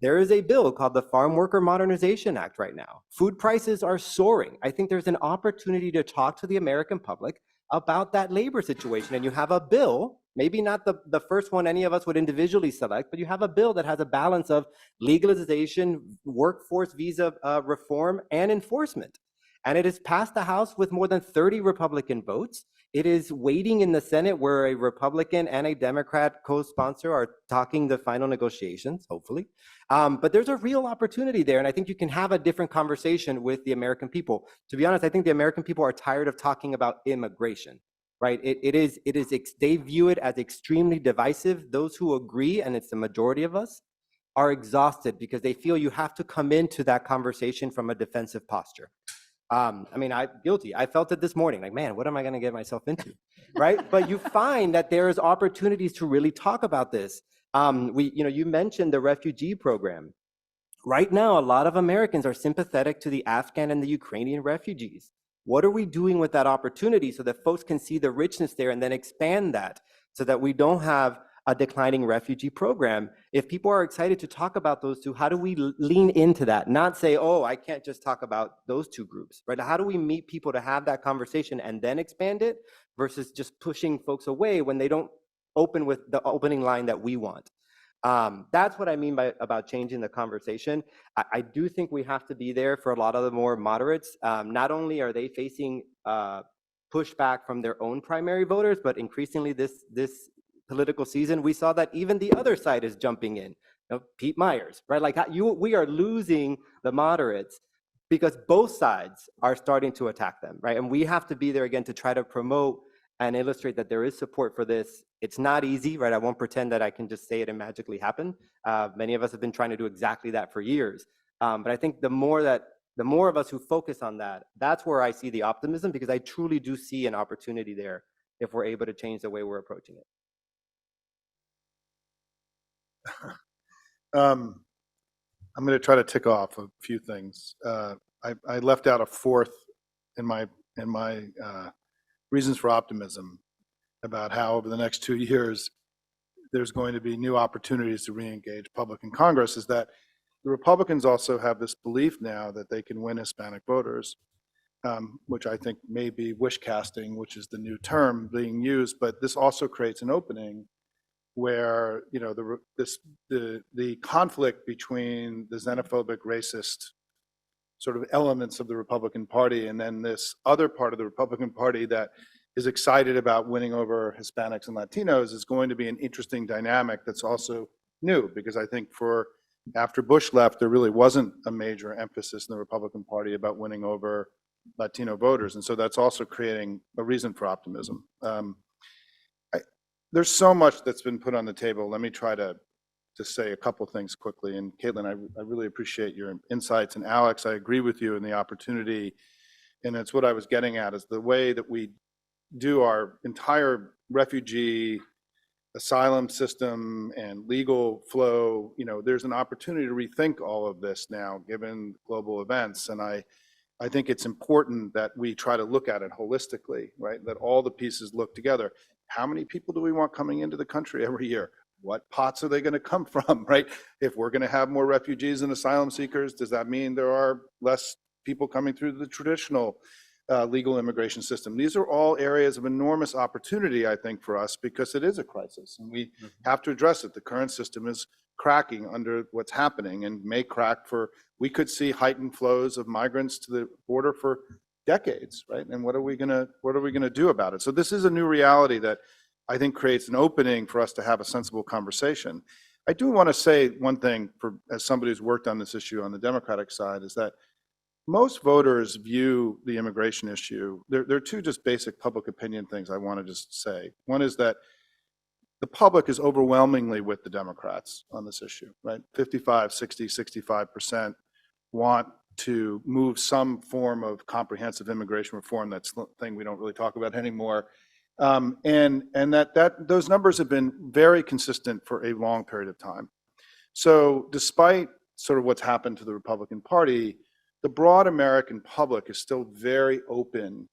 there is a bill called the Farm Worker Modernization Act right now. Food prices are soaring. I think there's an opportunity to talk to the American public about that labor situation. And you have a bill, maybe not the first one any of us would individually select, but you have a bill that has a balance of legalization, workforce visa reform, and enforcement. And it has passed the House with more than 30 Republican votes. It is waiting in the Senate where a Republican and a Democrat co-sponsor are talking the final negotiations, hopefully. But there's a real opportunity there. And I think you can have a different conversation with the American people. To be honest, I think the American people are tired of talking about immigration, right? They view it as extremely divisive. Those who agree, and it's the majority of us, are exhausted because they feel you have to come into that conversation from a defensive posture. I'm guilty. I felt it this morning, like, man, what am I going to get myself into, right? But you find that there's opportunities to really talk about this. You mentioned the refugee program. Right now, a lot of Americans are sympathetic to the Afghan and the Ukrainian refugees. What are we doing with that opportunity so that folks can see the richness there and then expand that so that we don't have a declining refugee program? If people are excited to talk about those two, how do we lean into that? Not say, oh, I can't just talk about those two groups, right? How do we meet people to have that conversation and then expand it versus just pushing folks away when they don't open with the opening line that we want? That's what I mean about changing the conversation. I do think we have to be there for a lot of the more moderates. Not only are they facing pushback from their own primary voters, but increasingly this political season, we saw that even the other side is jumping in. Pete Myers, right? Like we are losing the moderates because both sides are starting to attack them, right? And we have to be there again to try to promote and illustrate that there is support for this. It's not easy, right? I won't pretend that I can just say it and magically happen. Many of us have been trying to do exactly that for years. But I think the more of us who focus on that, that's where I see the optimism, because I truly do see an opportunity there if we're able to change the way we're approaching it. I'm going to try to tick off a few things. I left out a fourth in my reasons for optimism about how over the next 2 years there's going to be new opportunities to re-engage public and Congress, is that the Republicans also have this belief now that they can win Hispanic voters, which I think may be wish casting, which is the new term being used, but this also creates an opening where the conflict between the xenophobic, racist sort of elements of the Republican Party and then this other part of the Republican Party that is excited about winning over Hispanics and Latinos is going to be an interesting dynamic that's also new, because I think after Bush left, there really wasn't a major emphasis in the Republican Party about winning over Latino voters, and so that's also creating a reason for optimism. There's so much that's been put on the table. Let me try to say a couple things quickly. And Caitlin, I really appreciate your insights. And Alex, I agree with you in the opportunity. And it's what I was getting at, is the way that we do our entire refugee asylum system and legal flow. There's an opportunity to rethink all of this now, given global events. And I think it's important that we try to look at it holistically, right? That all the pieces look together. How many people do we want coming into the country every year? What pots are they going to come from, right? If we're going to have more refugees and asylum seekers, does that mean there are less people coming through the traditional legal immigration system? These are all areas of enormous opportunity, I think, for us, because it is a crisis and we have to address it. The current system is cracking under what's happening and may crack we could see heightened flows of migrants to the border for decades, right? And what are we gonna do about it? So this is a new reality that I think creates an opening for us to have a sensible conversation. I do want to say one thing, as somebody who's worked on this issue on the Democratic side, is that most voters view the immigration issue. There are two just basic public opinion things I want to just say. One is that the public is overwhelmingly with the Democrats on this issue, right? 55, 60, 65% want to move some form of comprehensive immigration reform. That's the thing we don't really talk about anymore. And those numbers have been very consistent for a long period of time. So despite sort of what's happened to the Republican Party, the broad American public is still very open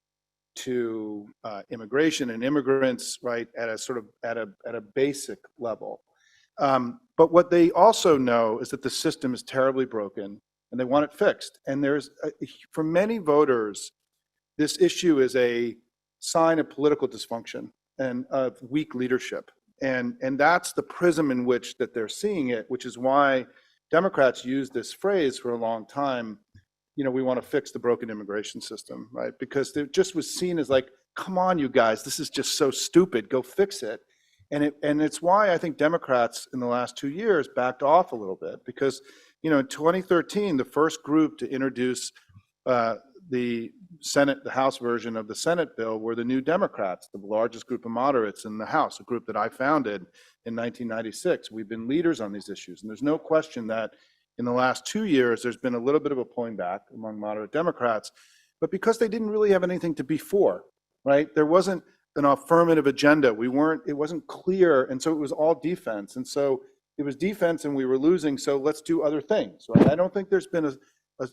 to immigration and immigrants, right, at a basic level. But what they also know is that the system is terribly broken and they want it fixed. And for many voters, this issue is a sign of political dysfunction and of weak leadership. And that's the prism in which that they're seeing it, which is why Democrats use this phrase for a long time, we want to fix the broken immigration system, right? Because it just was seen as like, come on, you guys, this is just so stupid, go fix it. And it's why I think Democrats in the last 2 years backed off a little bit, because, in 2013, the first group to introduce the House version of the Senate bill were the New Democrats, the largest group of moderates in the House, a group that I founded in 1996. We've been leaders on these issues, and there's no question that in the last 2 years, there's been a little bit of a pulling back among moderate Democrats, but because they didn't really have anything to be for, right? There wasn't an affirmative agenda. It wasn't clear, and so it was all defense. And so it was defense and we were losing, so let's do other things, right? I don't think there's been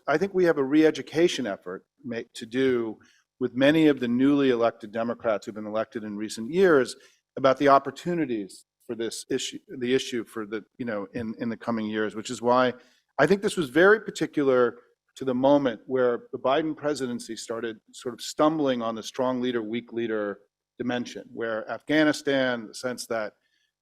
I think we have a re-education effort to do with many of the newly elected Democrats who've been elected in recent years about the opportunities for this issue, the issue for the, in the coming years, which is why I think this was very particular to the moment where the Biden presidency started sort of stumbling on the strong leader, weak leader dimension, where Afghanistan, the sense that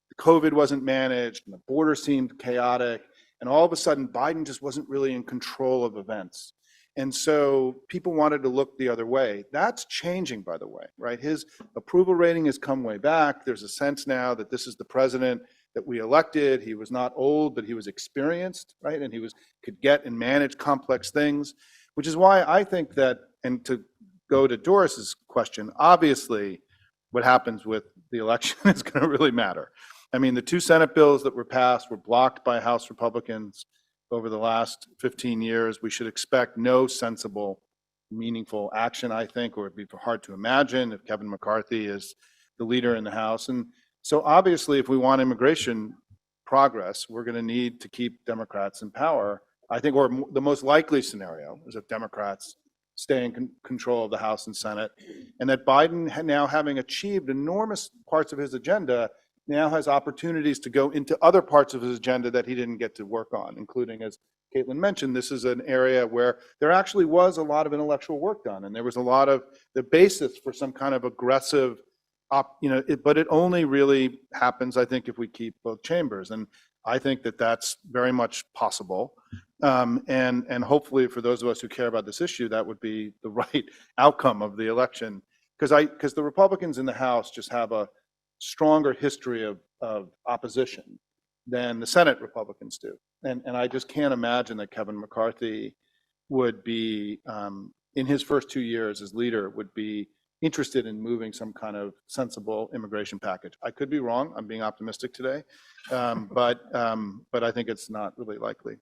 the COVID wasn't managed and the border seemed chaotic, and all of a sudden Biden just wasn't really in control of events. And so people wanted to look the other way. That's changing, by the way, right? His approval rating has come way back. There's a sense now that this is the president that we elected. He was not old, but he was experienced, right? And he could get and manage complex things, which is why I think that, and to go to Doris's question, obviously what happens with the election is going to really matter. I mean, the 2 Senate bills that were passed were blocked by House Republicans over the last 15 years. We should expect no sensible, meaningful action, I think, or it'd be hard to imagine if Kevin McCarthy is the leader in the House. And so obviously, if we want immigration progress, we're going to need to keep Democrats in power. I think, or the most likely scenario is if Democrats stay in control of the House and Senate, and that Biden, now having achieved enormous parts of his agenda, now has opportunities to go into other parts of his agenda that he didn't get to work on, including, as Caitlin mentioned, this is an area where there actually was a lot of intellectual work done, and there was a lot of the basis for some kind of aggressive, but it only really happens, I think, if we keep both chambers. And I think that that's very much possible. And hopefully for those of us who care about this issue, that would be the right outcome of the election. Because the Republicans in the House just have a stronger history of opposition than the Senate Republicans do. And I just can't imagine that Kevin McCarthy would be, in his first 2 years as leader, would be interested in moving some kind of sensible immigration package. I could be wrong. I'm being optimistic today. But I think it's not really likely.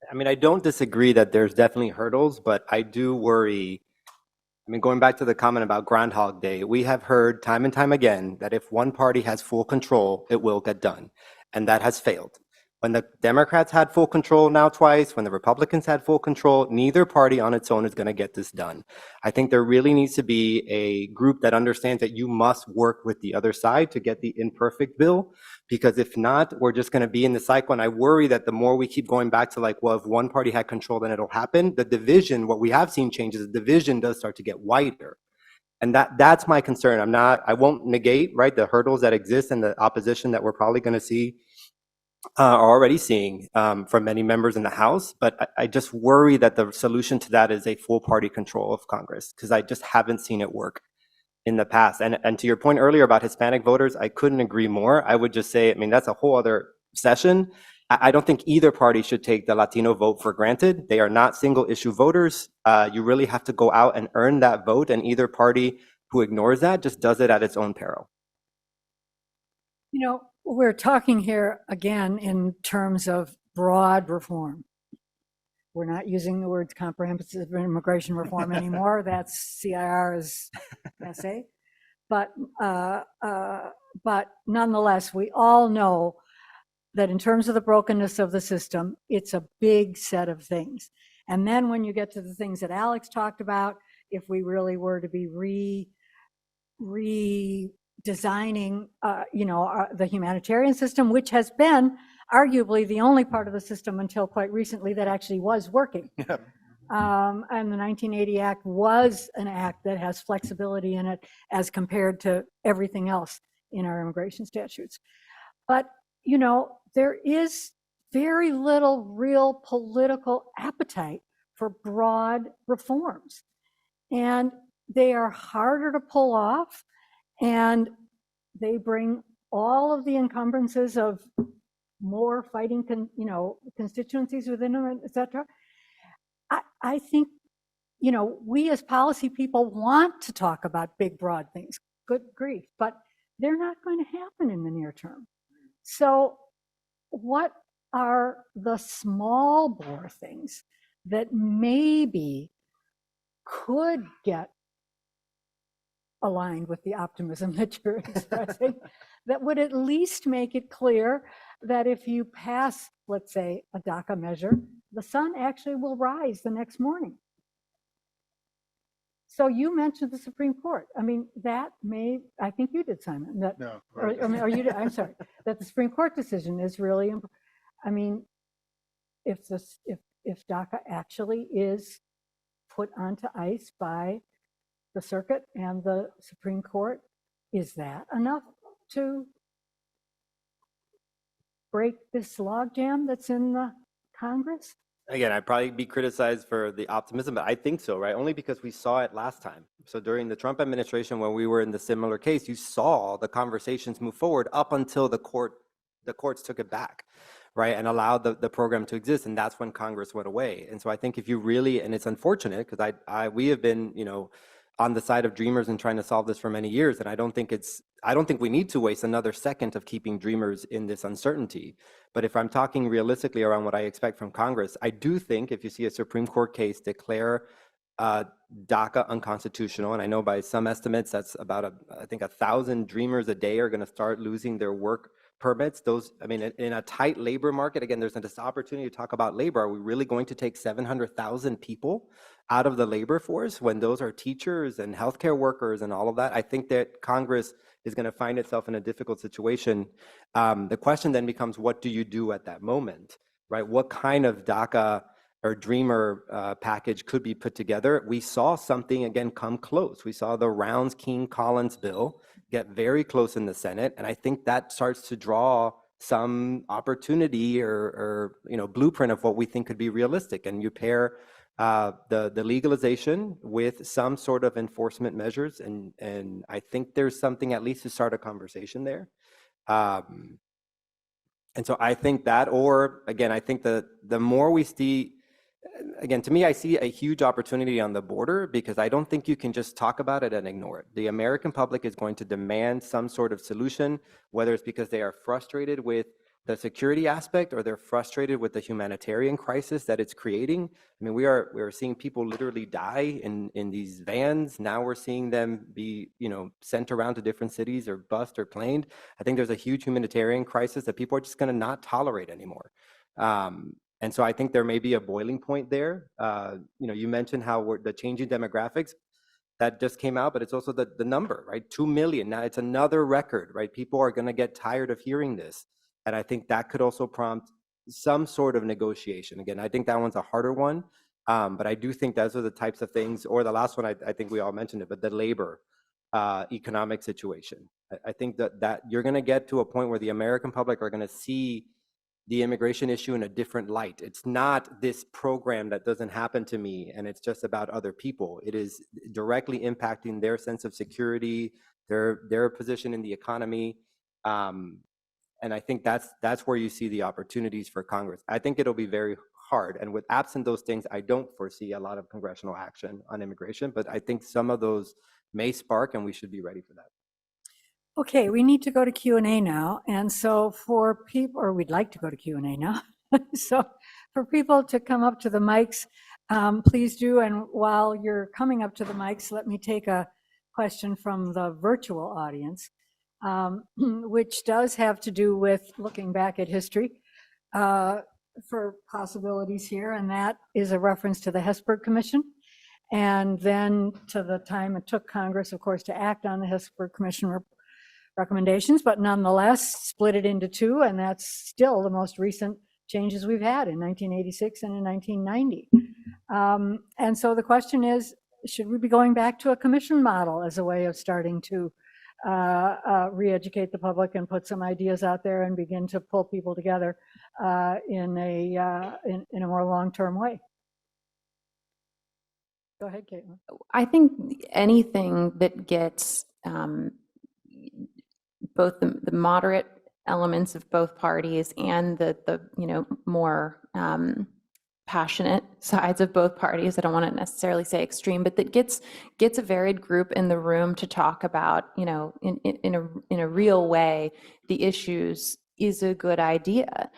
I mean, I don't disagree that there's definitely hurdles, but I do worry. I mean, going back to the comment about Groundhog Day, we have heard time and time again that if one party has full control, it will get done. And that has failed. When the Democrats had full control now twice, when the Republicans had full control, neither party on its own is going to get this done. I think there really needs to be a group that understands that you must work with the other side to get the imperfect bill, because if not, we're just going to be in the cycle. And I worry that the more we keep going back to like, well, if one party had control, then it'll happen. The division, what we have seen change is the division does start to get wider. And that's my concern. I won't negate, right, the hurdles that exist and the opposition that we're probably going to see are already seeing from many members in the House, but I just worry that the solution to that is a full party control of Congress, because I just haven't seen it work in the past. And to your point earlier about Hispanic voters, I couldn't agree more. I would just say, I mean, that's a whole other session. I don't think either party should take the Latino vote for granted. They are not single issue voters. You really have to go out and earn that vote, and either party who ignores that just does it at its own peril. We're talking here again in terms of broad reform. We're not using the words comprehensive immigration reform anymore. That's CIR's essay. But nonetheless, we all know that in terms of the brokenness of the system, it's a big set of things. And then when you get to the things that Alex talked about, if we really were to be redesigning, the humanitarian system, which has been arguably the only part of the system until quite recently that actually was working. Yeah. And the 1980 Act was an act that has flexibility in it as compared to everything else in our immigration statutes. But, you know, there is very little real political appetite for broad reforms. And they are harder to pull off, and they bring all of the encumbrances of more fighting, constituencies within them, et cetera. I think, you know, we as policy people want to talk about big, broad things, good grief, but they're not going to happen in the near term. So what are the small bore things that maybe could get aligned with the optimism that you're expressing, that would at least make it clear that if you pass, let's say, a DACA measure, the sun actually will rise the next morning? So you mentioned the Supreme Court. I mean, that may, I think you did, Simon, that, No. or you did, I'm sorry, that the Supreme Court decision is really, I mean, if DACA actually is put onto ice by the circuit and the Supreme Court, is that enough to break this logjam that's in the Congress? Again, I'd probably be criticized for the optimism, but I think so, right? Only because we saw it last time. So during the Trump administration, when we were in the similar case, you saw the conversations move forward up until the courts took it back, right? And allowed the program to exist. And that's when Congress went away. And so I think if you really, and it's unfortunate because we have been, you know, on the side of dreamers and trying to solve this for many years. And I don't think we need to waste another second of keeping dreamers in this uncertainty. But if I'm talking realistically around what I expect from Congress, I do think if you see a Supreme Court case declare DACA unconstitutional, and I know by some estimates that's about I think 1,000 dreamers a day are going to start losing their work permits. Those, I mean, in a tight labor market, again, there's this opportunity to talk about labor. Are we really going to take 700,000 people out of the labor force when those are teachers and healthcare workers and all of that? I think that Congress is going to find itself in a difficult situation. The question then becomes, what do you do at that moment, right? What kind of DACA or dreamer package could be put together? We saw something, again, come close. We saw the Rounds-King-Collins bill get very close in the Senate, and I think that starts to draw some opportunity or you know, blueprint of what we think could be realistic. And you pair the legalization with some sort of enforcement measures, and I think there's something at least to start a conversation there. And so I think that, or again, I think the more we see, again, to me, I see a huge opportunity on the border because I don't think you can just talk about it and ignore it. The American public is going to demand some sort of solution, whether it's because they are frustrated with the security aspect or they're frustrated with the humanitarian crisis that it's creating. I mean, we are seeing people literally die in these vans. Now we're seeing them be, you know, sent around to different cities or bused or planed. I think there's a huge humanitarian crisis that people are just going to not tolerate anymore. And so I think there may be a boiling point there. You know, you mentioned how the changing demographics that just came out, but it's also the number, right? 2 million. Now it's another record, right? People are going to get tired of hearing this. And I think that could also prompt some sort of negotiation. Again, I think that one's a harder one, but I do think those are the types of things, or the last one, I think we all mentioned it, but the labor economic situation. I think that you're going to get to a point where the American public are going to see the immigration issue in a different light. It's not this program that doesn't happen to me and it's just about other people. It is directly impacting their sense of security, their position in the economy. And I think that's where you see the opportunities for Congress. I think it'll be very hard. And with absent those things, I don't foresee a lot of congressional action on immigration, but I think some of those may spark and we should be ready for that. Okay, we need to go to Q&A now. And so for people, or we'd like to go to Q&A now. So for people to come up to the mics, please do. And while you're coming up to the mics, let me take a question from the virtual audience, which does have to do with looking back at history for possibilities here. And that is a reference to the Hesburgh Commission. And then to the time it took Congress, of course, to act on the Hesburgh Commission recommendations, but nonetheless split it into two, and that's still the most recent changes we've had in 1986 and in 1990. And so the question is, should we be going back to a commission model as a way of starting to re-educate the public and put some ideas out there and begin to pull people together in a more long-term way? Go ahead, Caitlin. I think anything that gets both the moderate elements of both parties and the more passionate sides of both parties, I don't want to necessarily say extreme, but that gets a varied group in the room to talk about, in a real way, the issues is a good idea.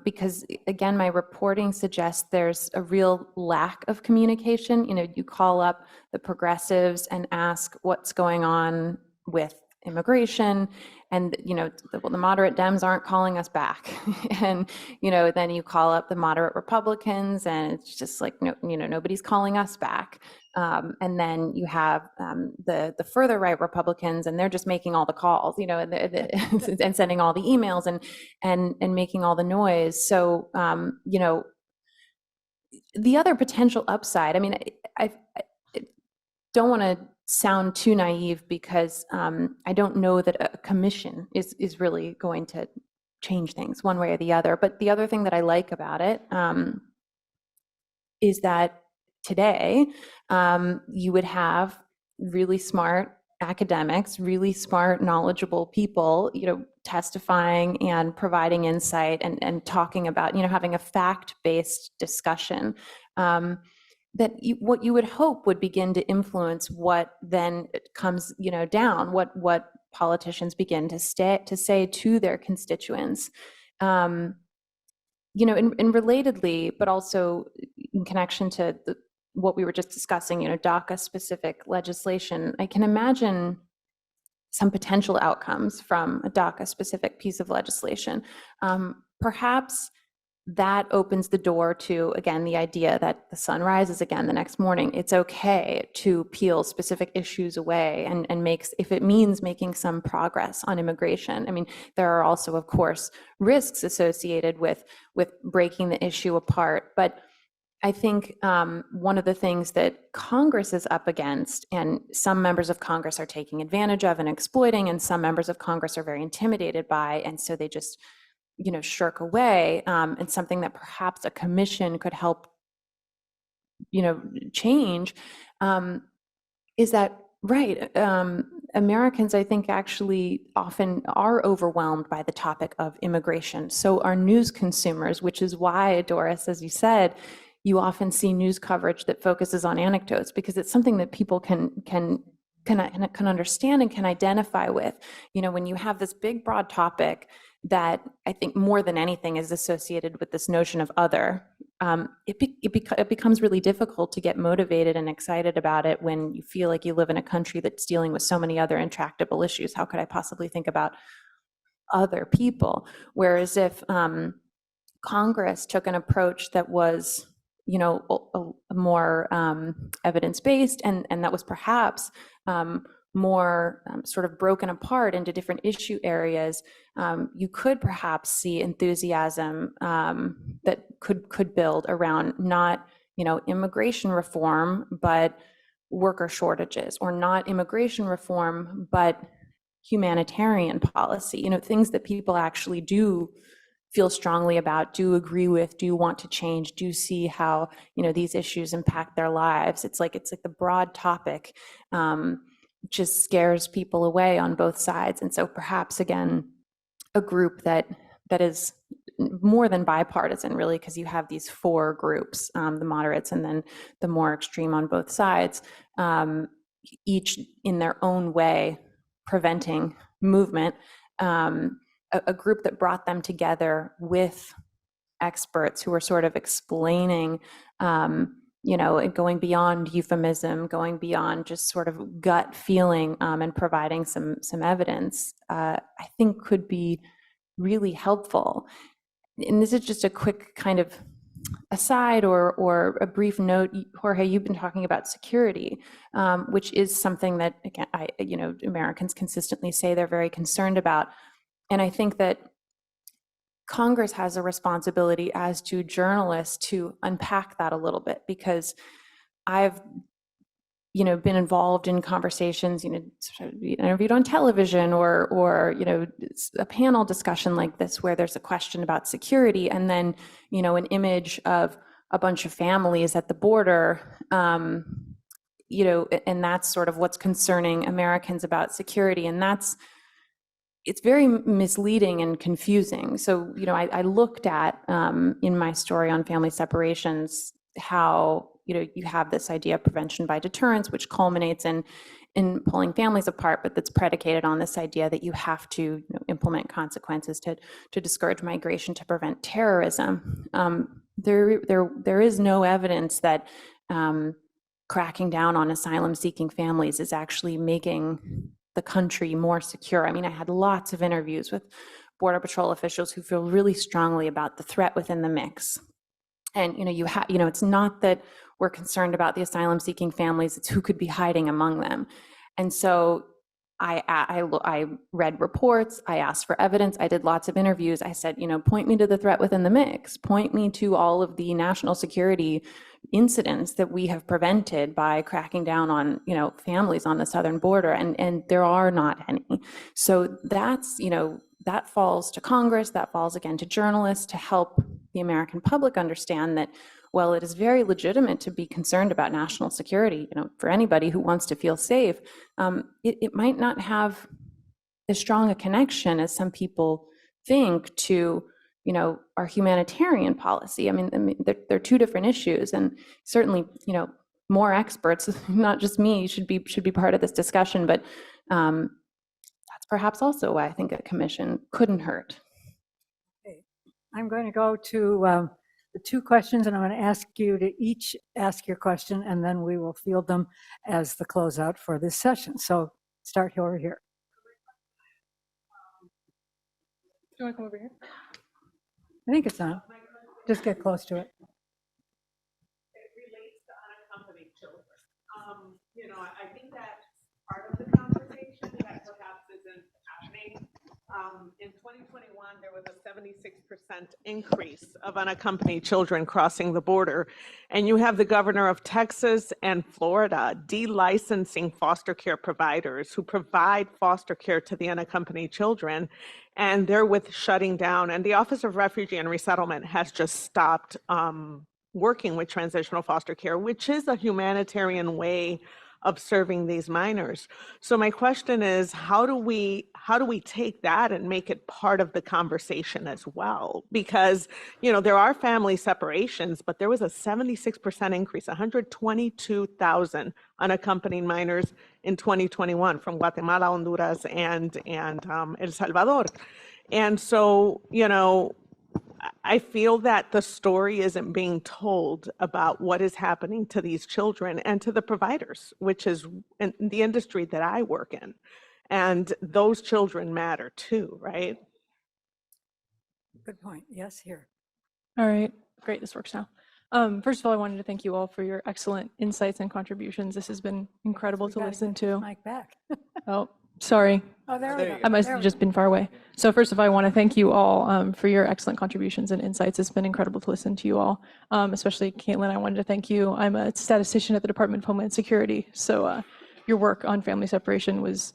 Because again, my reporting suggests there's a real lack of communication. You call up the progressives and ask what's going on with immigration, and the moderate Dems aren't calling us back. And then you call up the moderate Republicans and it's just like nobody's calling us back. And then you have the further right Republicans, and they're just making all the calls, and sending all the emails and making all the noise. So the other potential upside, I don't want to sound too naive, because I don't know that a commission is really going to change things one way or the other. But the other thing that I like about it is that today you would have really smart academics, really smart, knowledgeable people, testifying and providing insight and talking about, having a fact-based discussion. What you would hope would begin to influence what then comes, down, what politicians begin to say to their constituents. And relatedly, but also in connection to what we were just discussing, DACA-specific legislation, I can imagine some potential outcomes from a DACA-specific piece of legislation. Perhaps that opens the door to, again, the idea that the sun rises again the next morning. It's okay to peel specific issues away and if it means making some progress on immigration. There are also, of course, risks associated with breaking the issue apart. But I think one of the things that Congress is up against, and some members of Congress are taking advantage of and exploiting, and some members of Congress are very intimidated by, and so they just shirk away, and something that perhaps a commission could help, change, is that, right, Americans, I think, actually often are overwhelmed by the topic of immigration. So are news consumers, which is why, Doris, as you said, you often see news coverage that focuses on anecdotes, because it's something that people can understand and can identify with. When you have this big, broad topic that I think more than anything is associated with this notion of other, it becomes really difficult to get motivated and excited about it when you feel like you live in a country that's dealing with so many other intractable issues. How could I possibly think about other people? Whereas if Congress took an approach that was a more evidence-based, and that was perhaps more sort of broken apart into different issue areas, you could perhaps see enthusiasm that could build around not, immigration reform, but worker shortages, or not immigration reform, but humanitarian policy, things that people actually do feel strongly about, do agree with, do want to change, do see how, these issues impact their lives. It's like the broad topic just scares people away on both sides. And so perhaps, again, a group that is more than bipartisan, really, because you have these four groups, the moderates and then the more extreme on both sides, each in their own way preventing movement, a group that brought them together with experts who are sort of explaining, going beyond euphemism, going beyond just sort of gut feeling, and providing some evidence, I think could be really helpful. And this is just a quick kind of aside or a brief note. Jorge, you've been talking about security, which is something that, again, Americans consistently say they're very concerned about. And I think that Congress has a responsibility as to journalists to unpack that a little bit, because I've been involved in conversations, interviewed on television or a panel discussion like this where there's a question about security, and then, an image of a bunch of families at the border, and that's sort of what's concerning Americans about security. And it's very misleading and confusing. So, I looked at, in my story on family separations, how you have this idea of prevention by deterrence, which culminates in pulling families apart, but that's predicated on this idea that you have to implement consequences to discourage migration, to prevent terrorism. There is no evidence that cracking down on asylum-seeking families is actually making the country more secure. I mean, I had lots of interviews with Border Patrol officials who feel really strongly about the threat within the mix. And it's not that we're concerned about the asylum-seeking families; it's who could be hiding among them. And so, I read reports. I asked for evidence. I did lots of interviews. I said, point me to the threat within the mix. Point me to all of the national security incidents that we have prevented by cracking down on, families on the southern border, and there are not any. So that's, that falls to Congress. That falls again to journalists to help the American public understand that, well, it is very legitimate to be concerned about national security, for anybody who wants to feel safe. It might not have as strong a connection as some people think to, our humanitarian policy. I mean, they're two different issues, and certainly, more experts, not just me, should be part of this discussion. But that's perhaps also why I think a commission couldn't hurt. Okay. I'm going to go to the two questions, and I'm going to ask you to each ask your question, and then we will field them as the closeout for this session. So start over here. Do you want to come over here? I think it's on. Just get close to it. It relates to unaccompanied children. I think that's part of the conversation that perhaps isn't happening. In 2021, there was a 76% increase of unaccompanied children crossing the border. And you have the governor of Texas and Florida delicensing foster care providers who provide foster care to the unaccompanied children. And they're with shutting down. And the Office of Refugee and Resettlement has just stopped working with transitional foster care, which is a humanitarian way of serving these minors. So my question is, how do we take that and make it part of the conversation as well? Because, there are family separations, but there was a 76% increase, 122,000 unaccompanied minors in 2021 from Guatemala, Honduras, and El Salvador. And so, I feel that the story isn't being told about what is happening to these children and to the providers, which is in the industry that I work in. And those children matter too, right? Good point. Yes, here. All right, great, this works now. First of all, I wanted to thank you all for your excellent insights and contributions. This has been incredible to listen to. Mike back. Oh, sorry, Oh, there we go. I must There have we just been far away. So first of all, I want to thank you all for your excellent contributions and insights. It's been incredible to listen to you all, especially Caitlin. I wanted to thank you. I'm a statistician at the Department of Homeland Security, so your work on family separation was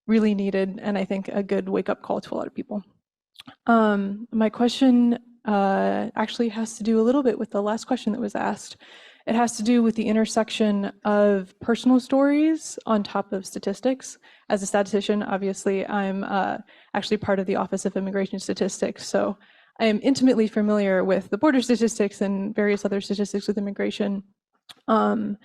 really needed, and I think a good wake-up call to a lot of people. My question actually has to do a little bit with the last question that was asked. It has to do with the intersection of personal stories on top of statistics. As a statistician, obviously, I'm actually part of the Office of Immigration Statistics, so I am intimately familiar with the border statistics and various other statistics with immigration. And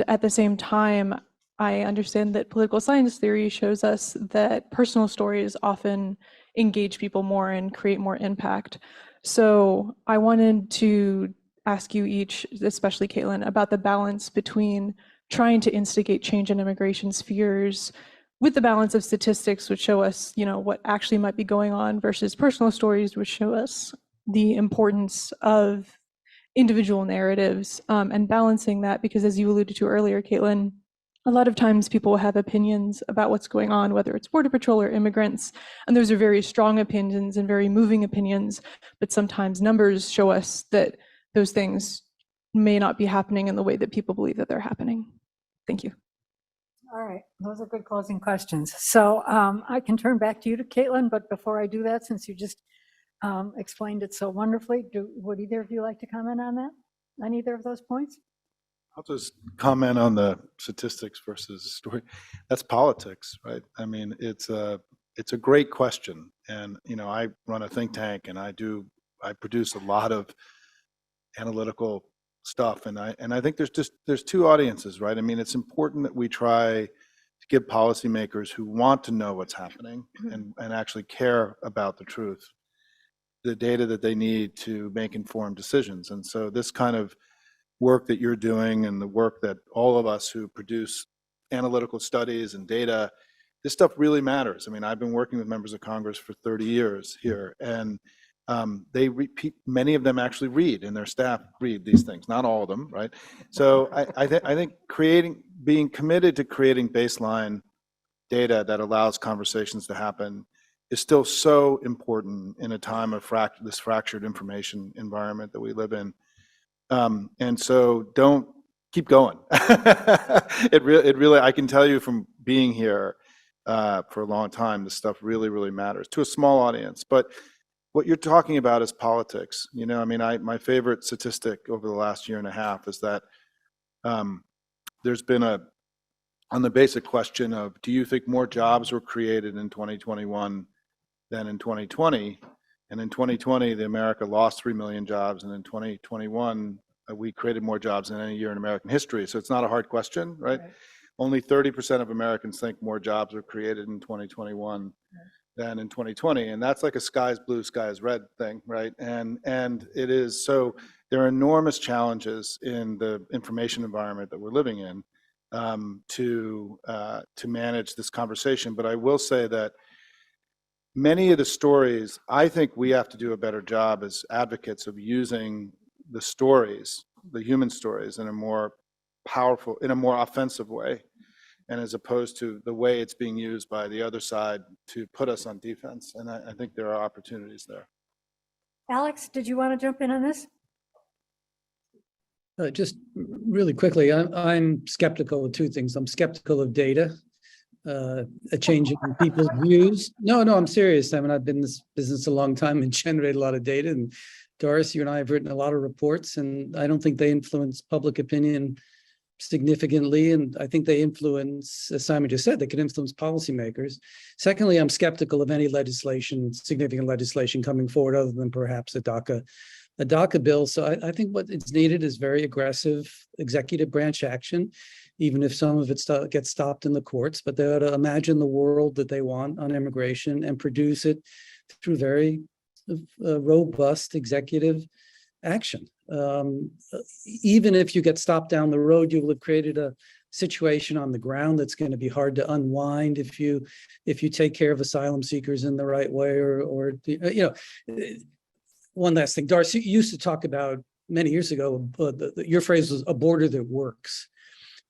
at the same time, I understand that political science theory shows us that personal stories often engage people more and create more impact. So I wanted to ask you each, especially Caitlin, about the balance between trying to instigate change in immigration spheres with the balance of statistics, which show us, what actually might be going on, versus personal stories, which show us the importance of individual narratives, and balancing that, because as you alluded to earlier, Caitlin, a lot of times people will have opinions about what's going on, whether it's Border Patrol or immigrants, and those are very strong opinions and very moving opinions, but sometimes numbers show us that those things may not be happening in the way that people believe that they're happening. Thank you. All right, those are good closing questions. So I can turn back to you, to Caitlin, but before I do that, since you just explained it so wonderfully, would either of you like to comment on that, on either of those points? I'll just comment on the statistics versus story. That's politics, right? I mean, it's a great question. And, you know, I run a think tank and I produce a lot of analytical stuff. And I think there's two audiences, right? I mean, it's important that we try to give policymakers who want to know what's happening and actually care about the truth, the data that they need to make informed decisions. And so this kind of work that you're doing and the work that all of us who produce analytical studies and data, this stuff really matters. I mean, I've been working with members of Congress for 30 years here, and they repeat, many of them actually read, and their staff read these things, not all of them, right? So I think being committed to creating baseline data that allows conversations to happen is still so important in a time of this fractured information environment that we live in. And so don't keep going. It really, I can tell you from being here for a long time, this stuff really, really matters to a small audience. But what you're talking about is politics. You know, I mean, my favorite statistic over the last year and a half is that there's been on the basic question of, do you think more jobs were created in 2021 than in 2020? And in 2020, America lost 3 million jobs, and in 2021, we created more jobs than any year in American history. So it's not a hard question, right? Only 30% of Americans think more jobs were created in 2021 than in 2020, and that's like a sky's blue, sky's red thing, right? And it is, so there are enormous challenges in the information environment that we're living in to manage this conversation. But I will say that many of the stories, I think we have to do a better job as advocates of using the stories, the human stories, in a more powerful, in a more offensive way, and as opposed to the way it's being used by the other side to put us on defense. And I think there are opportunities there. Alex, did you want to jump in on this? Just really quickly, I'm skeptical of two things. I'm skeptical of data, a change in people's views. No, I'm serious. I mean, I've been in this business a long time and generate a lot of data. And Doris, you and I have written a lot of reports, and I don't think they influence public opinion significantly. And I think they influence, as Simon just said, they can influence policymakers. Secondly, I'm skeptical of any legislation, significant legislation coming forward other than perhaps a DACA bill. So I think what is needed is very aggressive executive branch action, even if some of it gets stopped in the courts, but they ought to imagine the world that they want on immigration and produce it through very robust executive action. Even if you get stopped down the road, you will have created a situation on the ground that's going to be hard to unwind if you take care of asylum seekers in the right way, or you know. One last thing, Darcy, you used to talk about many years ago, your phrase was a border that works.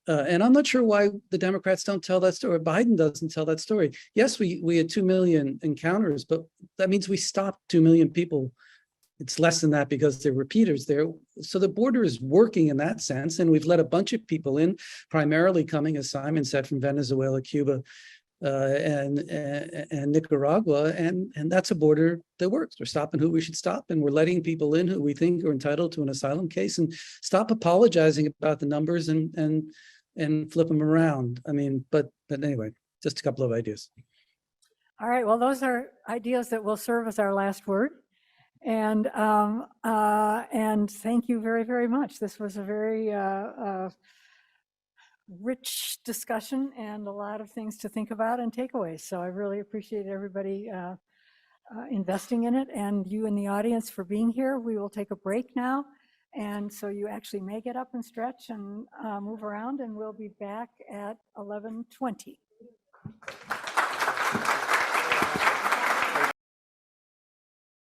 And I'm not sure why the Democrats don't tell that story. Biden doesn't tell that story. Yes, we had 2 million encounters, but that means we stopped 2 million people. It's less than that because they're repeaters there. So the border is working in that sense. And we've let a bunch of people in, primarily coming, as Simon said, from Venezuela, Cuba, and Nicaragua, and that's a border that works. We're stopping who we should stop, and we're letting people in who we think are entitled to an asylum case, and stop apologizing about the numbers and flip them around. I mean, but anyway, just a couple of ideas. All right, well, those are ideas that will serve as our last word. And thank you very, very much. This was a very rich discussion and a lot of things to think about and takeaways. So I really appreciate everybody investing in it, and you in the audience for being here. We will take a break now. And so you actually may get up and stretch and move around, and we'll be back at 11:20.